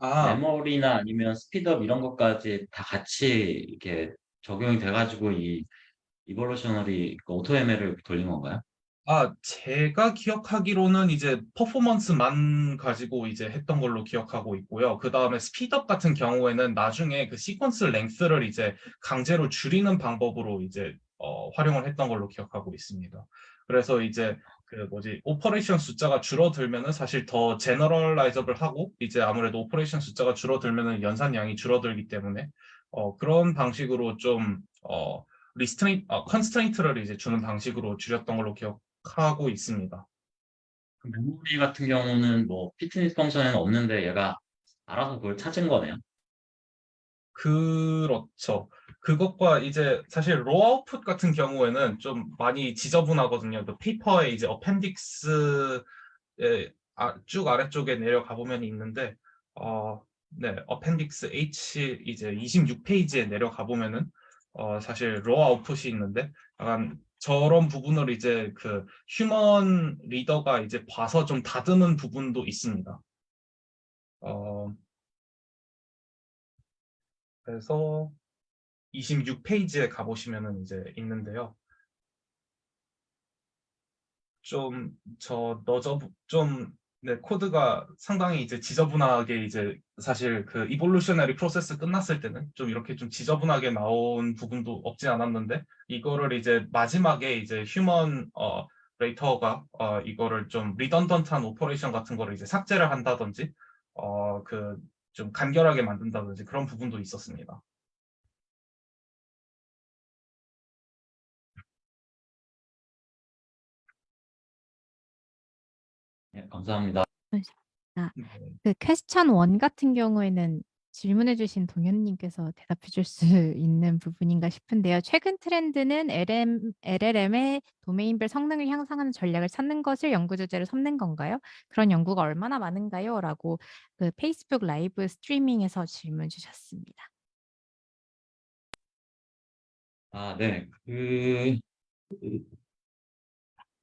메모리나 아니면 스피드업 이런 것까지 다 같이 이렇게 적용이 돼가지고 이 이볼루셔너리 오토 ML을 돌린 건가요? 제가 기억하기로는 이제 퍼포먼스만 가지고 이제 했던 걸로 기억하고 있고요. 그 다음에 스피드업 같은 경우에는 나중에 그 시퀀스 랭스를 이제 강제로 줄이는 방법으로 이제 활용을 했던 걸로 기억하고 있습니다. 그래서 이제 오퍼레이션 숫자가 줄어들면은 사실 더 제너럴라이저블 하고 이제 아무래도 오퍼레이션 숫자가 줄어들면은 연산량이 줄어들기 때문에 그런 방식으로 좀 컨스트레인트를 이제 주는 방식으로 줄였던 걸로 기억하고 있습니다. 그 메모리 같은 경우는 뭐 피트니스 펑션에는 없는데 얘가 알아서 그걸 찾은 거네요. 그렇죠. 그것과 이제 사실 로 아웃풋 같은 경우에는 좀 많이 지저분하거든요. 그 페이퍼에 이제 어펜딕스에 쭉 아래쪽에 내려가 보면 있는데, 네, 어펜딕스 H 이제 26페이지에 내려가 보면은 사실 로 아웃풋이 있는데, 약간 저런 부분을 이제 그 휴먼 리더가 이제 봐서 좀 다듬은 부분도 있습니다. 그래서 26페이지에 가보시면은 이제 있는데요. 네, 코드가 상당히 이제 지저분하게 이제 사실 그 이볼루셔너리 프로세스 끝났을 때는 좀 이렇게 좀 지저분하게 나온 부분도 없지 않았는데 이거를 이제 마지막에 이제 휴먼 레이터가 이거를 좀 리던던트한 오퍼레이션 같은 거를 이제 삭제를 한다든지 그 좀 간결하게 만든다든지 그런 부분도 있었습니다. 네, 감사합니다. 네. 그 퀘스천 1 같은 경우에는 질문해 주신 동현님께서 대답해 줄 수 있는 부분인가 싶은데요. 최근 트렌드는 LLM의 도메인별 성능을 향상하는 전략을 찾는 것을 연구 주제로 삼는 건가요? 그런 연구가 얼마나 많은가요? 라고 그 페이스북 라이브 스트리밍에서 질문 주셨습니다. 네.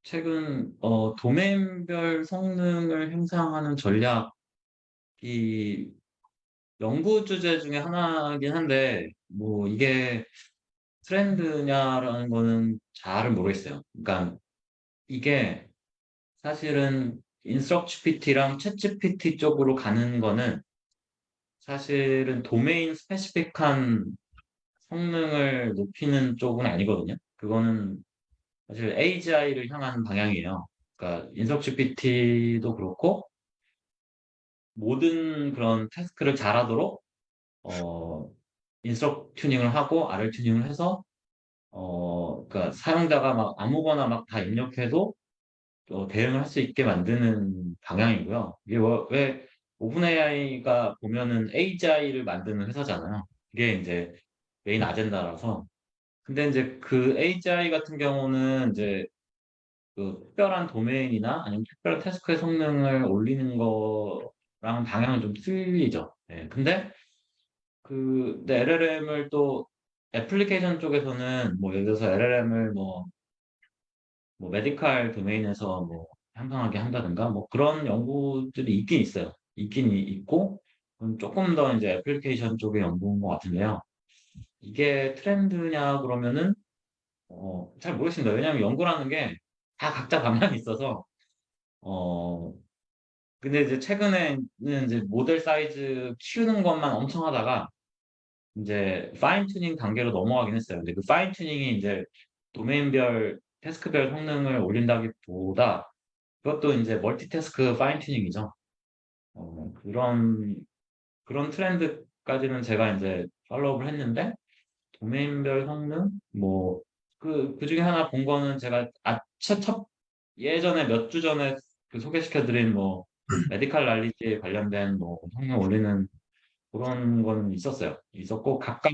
최근 도메인별 성능을 향상하는 전략이 연구 주제 중에 하나긴 한데 뭐 이게 트렌드냐라는 거는 잘은 모르겠어요. 그러니까 이게 사실은 인스트럭트PT랑 챗GPT 쪽으로 가는 거는 사실은 도메인 스페시픽한 성능을 높이는 쪽은 아니거든요. 그거는 사실 AGI를 향한 방향이에요. 그러니까 인스트럭트PT도 그렇고 모든 그런 태스크를 잘하도록 인스트럭 튜닝을 하고 RL 튜닝을 해서 그러니까 사용자가 막 아무거나 막 다 입력해도 대응을 할 수 있게 만드는 방향이고요. 이게 왜 오픈AI가 보면은 AGI를 만드는 회사잖아요. 그게 이제 메인 아젠다라서. 근데 이제 그 AGI 같은 경우는 이제 그 특별한 도메인이나 아니면 특별한 태스크의 성능을 올리는 거랑 방향은 좀 틀리죠. 네. 근데 LLM을 또 애플리케이션 쪽에서는 뭐 예를 들어서 LLM을 뭐 메디칼 도메인에서 뭐 향상하게 한다든가 뭐 그런 연구들이 있긴 있어요. 있긴 있고 조금 더 이제 애플리케이션 쪽의 연구인 것 같은데요. 이게 트렌드냐 그러면은 잘 모르겠습니다. 왜냐하면 연구라는 게 다 각자 방향이 있어서 근데 이제 최근에는 이제 모델 사이즈 키우는 것만 엄청 하다가 이제 파인 튜닝 단계로 넘어가긴 했어요. 근데 그 파인 튜닝이 이제 도메인별 태스크별 성능을 올린다기보다 그것도 이제 멀티태스크 파인 튜닝이죠. 그런 트렌드까지는 제가 이제 팔로우를 했는데 도메인별 성능 뭐 그 중에 하나 본 거는 제가 예전에 몇 주 전에 그 소개시켜드린 뭐 메디칼 날리지에 관련된 뭐 성능 올리는 그런 거는 있었고 각각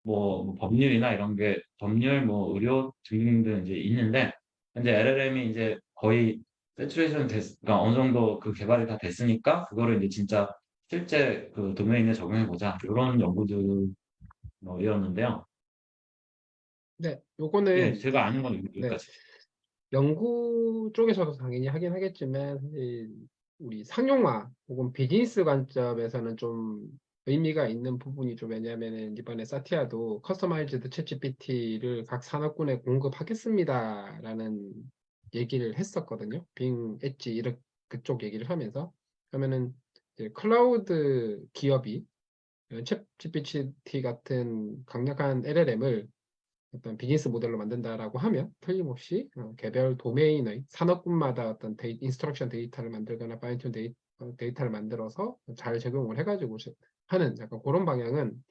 뭐 법률이나 이런 게 법률 뭐 의료 등등 이제 있는데 이제 LLM이 이제 거의 세츄레이션 그러니까 어느 정도 그 개발이 다 됐으니까 그거를 이제 진짜 실제 그 도메인에 적용해 보자 이런 연구들이었는데요. 네, 예, 요거는 제가 아는 건 네, 여기까지. 연구 쪽에서도 당연히 하긴 하겠지만 사실 우리 상용화 혹은 비즈니스 관점에서는 좀 의미가 있는 부분이죠. 왜냐하면은 이번에 사티아도 커스터마이즈드 챗GPT를 각 산업군에 공급하겠습니다라는 얘기를 했었거든요. 빙 엣지 이렇게 그쪽 얘기를 하면서 그러면은 이제 클라우드 기업이 챗GPT 같은 강력한 LLM을 어떤 비즈니스 모델로 만든다라고 하면 틀림없이 개별 도메인의 산업군마다 어떤 인스트럭션 데이터를 만들거나 파인튠 데이터를 만들어서 잘 적용을 해가지고 하는 약간 그런 방향은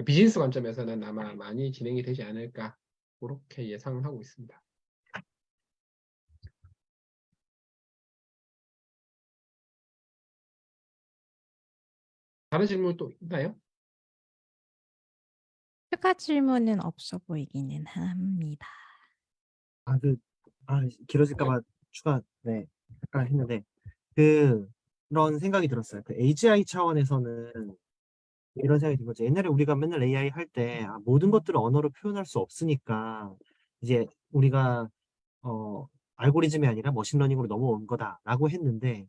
비즈니스 관점에서는 아마 많이 진행이 되지 않을까 그렇게 예상하고 있습니다. 다른 질문 또 있나요? 추가 질문은 없어 보이기는 합니다. 아, 길어질까 봐 네, 잠깐 했는데, 그런 생각이 들었어요. 그 AGI 차원에서는 이런 생각이 든 거죠. 옛날에 우리가 맨날 AI 할 때, 모든 것들을 언어로 표현할 수 없으니까, 이제 우리가, 알고리즘이 아니라 머신러닝으로 넘어온 거다라고 했는데,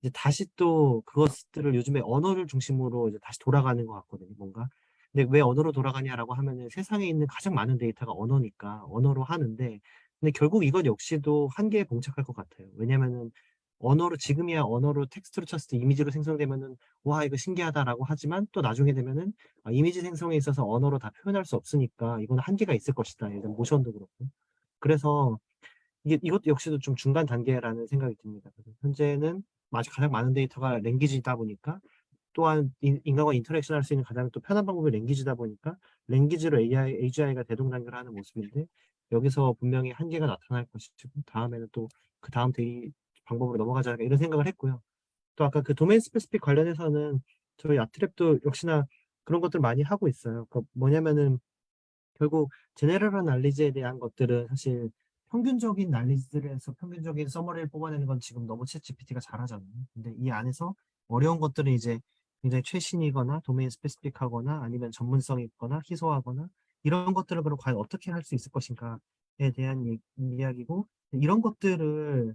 이제 다시 또 그것들을 요즘에 언어를 중심으로 이제 다시 돌아가는 것 같거든요, 뭔가. 근데 왜 언어로 돌아가냐라고 하면은 세상에 있는 가장 많은 데이터가 언어니까 언어로 하는데, 근데 결국 이것 역시도 한계에 봉착할 것 같아요. 왜냐면은 언어로, 지금이야 언어로 텍스트로 쳤을 때 이미지로 생성되면은, 와, 이거 신기하다라고 하지만 또 나중에 되면은, 이미지 생성에 있어서 언어로 다 표현할 수 없으니까 이건 한계가 있을 것이다. 예를 들면 모션도 그렇고. 그래서 이것도 역시도 좀 중간 단계라는 생각이 듭니다. 그래서 현재는 아직 가장 많은 데이터가 랭귀지다 보니까, 또한 인간과 인터랙션 할 수 있는 가장 또 편한 방법이 랭귀지다 보니까 랭귀지로 AGI가 대동단결하는 모습인데, 여기서 분명히 한계가 나타날 것이고 다음에는 또 그 다음 방법으로 넘어가지 않을까 이런 생각을 했고요. 또 아까 그 도메인 스페시픽 관련해서는 저희 아트랩도 역시나 그런 것들 많이 하고 있어요. 그 뭐냐면은 결국 제네럴한 난리지에 대한 것들은 사실 평균적인 난리지들에서 평균적인 서머리를 뽑아내는 건 지금 너무 챗GPT가 잘하잖아요. 근데 이 안에서 어려운 것들은 이제 굉장히 최신이거나 도메인 스페시픽하거나 아니면 전문성이 있거나 희소하거나 이런 것들을 그럼 과연 어떻게 할 수 있을 것인가에 대한 이야기고, 이런 것들을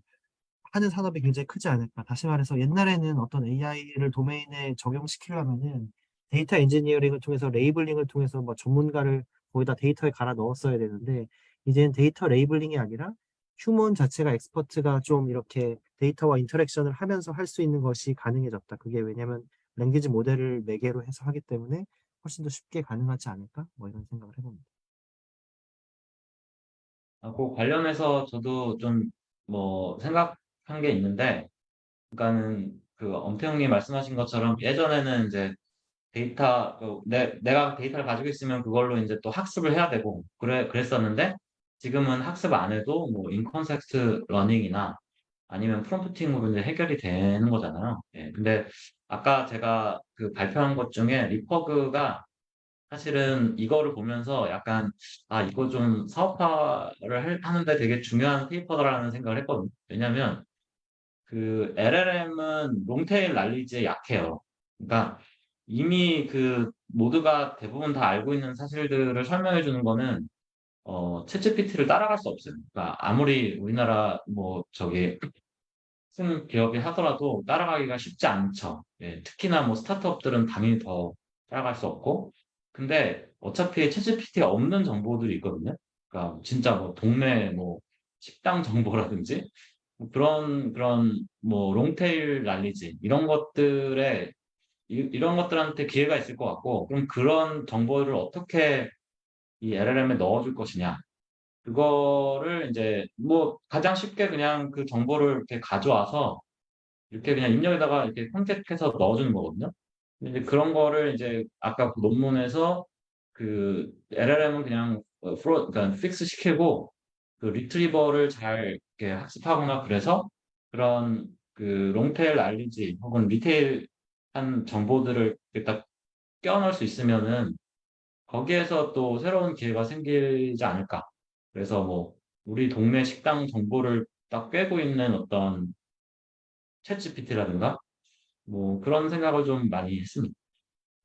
하는 산업이 굉장히 크지 않을까. 다시 말해서 옛날에는 어떤 AI를 도메인에 적용시키려면은 데이터 엔지니어링을 통해서 레이블링을 통해서 뭐 전문가를 거기다 데이터에 갈아 넣었어야 되는데, 이제는 데이터 레이블링이 아니라 휴먼 자체가 엑스퍼트가 좀 이렇게 데이터와 인터랙션을 하면서 할 수 있는 것이 가능해졌다. 그게 왜냐면 랭귀지 모델을 매개로 해서 하기 때문에 훨씬 더 쉽게 가능하지 않을까? 뭐 이런 생각을 해봅니다. 그 관련해서 저도 좀 뭐 생각한 게 있는데, 그러니까는 그 엄태웅님 말씀하신 것처럼 예전에는 이제 내가 데이터를 가지고 있으면 그걸로 이제 또 학습을 해야 되고 그랬었는데 지금은 학습 안 해도 뭐 인컨텍스트 러닝이나 아니면 프롬프팅으로 이제 해결이 되는 거잖아요. 예. 근데 아까 제가 그 발표한 것 중에 리퍼그가 사실은 이거를 보면서 약간 이거 좀 사업화를 하는데 되게 중요한 페이퍼다라는 생각을 했거든요. 왜냐면 그 LLM은 롱테일 난리지에 약해요. 그러니까 이미 그 모두가 대부분 다 알고 있는 사실들을 설명해 주는 거는 챗GPT를 따라갈 수 없어요. 그러니까 아무리 우리나라 뭐 저기 큰 기업이 하더라도 따라가기가 쉽지 않죠. 예, 특히나 뭐 스타트업들은 당연히 더 따라갈 수 없고. 근데 어차피 챗GPT가 없는 정보들이 있거든요. 그러니까 진짜 뭐 동네 뭐 식당 정보라든지 뭐 그런 뭐 롱테일 날리지 이런 것들에 이런 것들한테 기회가 있을 것 같고, 그럼 그런 정보를 어떻게 이 LLM에 넣어줄 것이냐. 그거를 이제 뭐 가장 쉽게 그냥 그 정보를 이렇게 가져와서 이렇게 그냥 입력에다가 이렇게 선택해서 넣어주는 거거든요. 근데 이제 그런 거를 이제 아까 그 논문에서 그 LLM은 그냥 그러니까 픽스 시키고 그 리트리버를 잘 이렇게 학습하거나 그래서 그런 그 롱테일 날리지 혹은 리테일한 정보들을 이렇게 딱 껴넣을 수 있으면은 거기에서 또 새로운 기회가 생기지 않을까. 그래서 뭐 우리 동네 식당 정보를 딱 꿰고 있는 어떤 챗GPT라든가 뭐 그런 생각을 좀 많이 했습니다.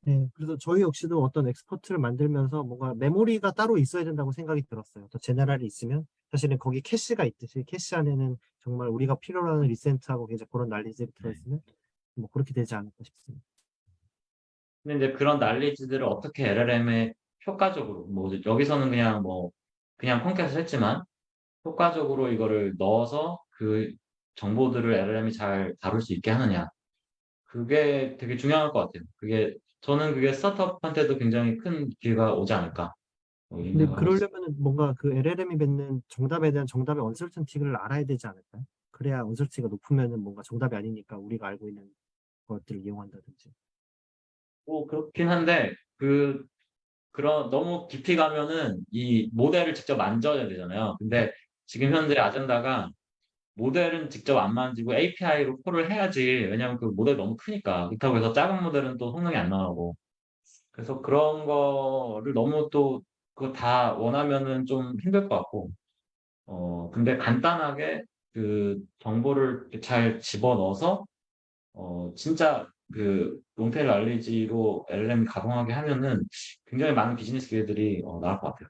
네, 그래서 저희 역시도 어떤 엑스퍼트를 만들면서 뭔가 메모리가 따로 있어야 된다고 생각이 들었어요. 더 제너럴이 있으면 사실은 거기 캐시가 있듯이 캐시 안에는 정말 우리가 필요로 하는 리센트하고 이제 그런 난리들이 들어있으면 뭐 그렇게 되지 않을까 싶습니다. 근데 이제 그런 난리지들을 어떻게 LLM에 효과적으로 뭐 여기서는 그냥 뭐 그냥 콘캐스트 했지만 효과적으로 이거를 넣어서 그 정보들을 LLM이 잘 다룰 수 있게 하느냐. 그게 되게 중요할 것 같아요. 저는 그게 스타트업한테도 굉장히 큰 기회가 오지 않을까. 뭐 이런 근데 생각을 하고 있어요. 그러려면은 뭔가 그 LLM이 맺는 정답에 대한 정답의 언설턴티를 알아야 되지 않을까요? 그래야 언설티가 높으면은 뭔가 정답이 아니니까 우리가 알고 있는 것들을 이용한다든지. 뭐 그렇긴 한데 그런 너무 깊이 가면은 이 모델을 직접 만져야 되잖아요. 근데 지금 현재 아젠다가 모델은 직접 안 만지고 API로 콜을 해야지. 왜냐하면 그 모델 너무 크니까. 그렇다고 해서 작은 모델은 또 성능이 안 나오고. 그래서 그런 거를 너무 또 그거 다 원하면은 좀 힘들 것 같고. 근데 간단하게 그 정보를 이렇게 잘 집어넣어서 진짜 그 롱테일 날리지로 LLM 가동하게 하면은 굉장히 많은 비즈니스 기회들이 나올 것 같아요.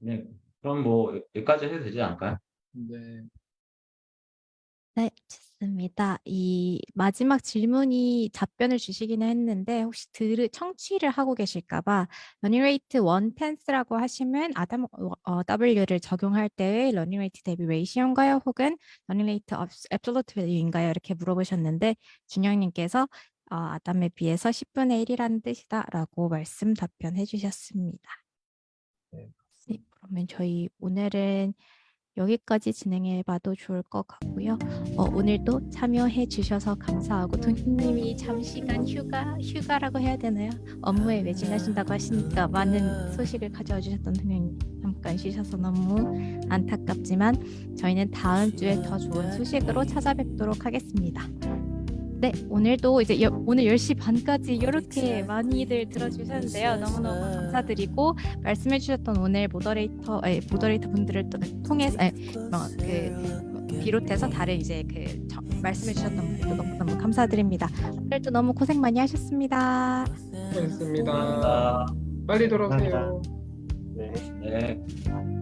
네. 그럼 뭐 여기까지 해도 되지 않을까요? 네. 네, 좋습니다. 이 마지막 질문이 답변을 주시기는 했는데 혹시 청취를 하고 계실까 봐 러닝레이트 1/10라고 하시면 아담 W를 적용할 때의 러닝레이트 대비 레이시오인가요? 혹은 러닝레이트 absolute value인가요? 이렇게 물어보셨는데 준영님께서 아담에 비해서 10분의 1이라는 뜻이다라고 답변해 주셨습니다. 네. 네, 그러면 저희 오늘은 여기까지 진행해 봐도 좋을 것 같고요. 오늘도 참여해 주셔서 감사하고 동희님이 잠시간 휴가라고 해야 되나요? 업무에 매진하신다고 하시니까 많은 소식을 가져와 주셨던 동희님 잠깐 쉬셔서 너무 안타깝지만 저희는 다음 주에 더 좋은 소식으로 찾아뵙도록 하겠습니다. 네, 오늘도 이제 오늘 10시 반까지 이렇게 많이들 들어주셨는데요. 너무너무 감사드리고 말씀해 주셨던 오늘 모더레이터 분들을 통해서 비롯해서 다른 이제 말씀해 주셨던 분들도 너무너무 감사드립니다. 오늘도 너무 고생 많이 하셨습니다. 수고하셨습니다. 감사합니다. 빨리 돌아오세요. 네. 네.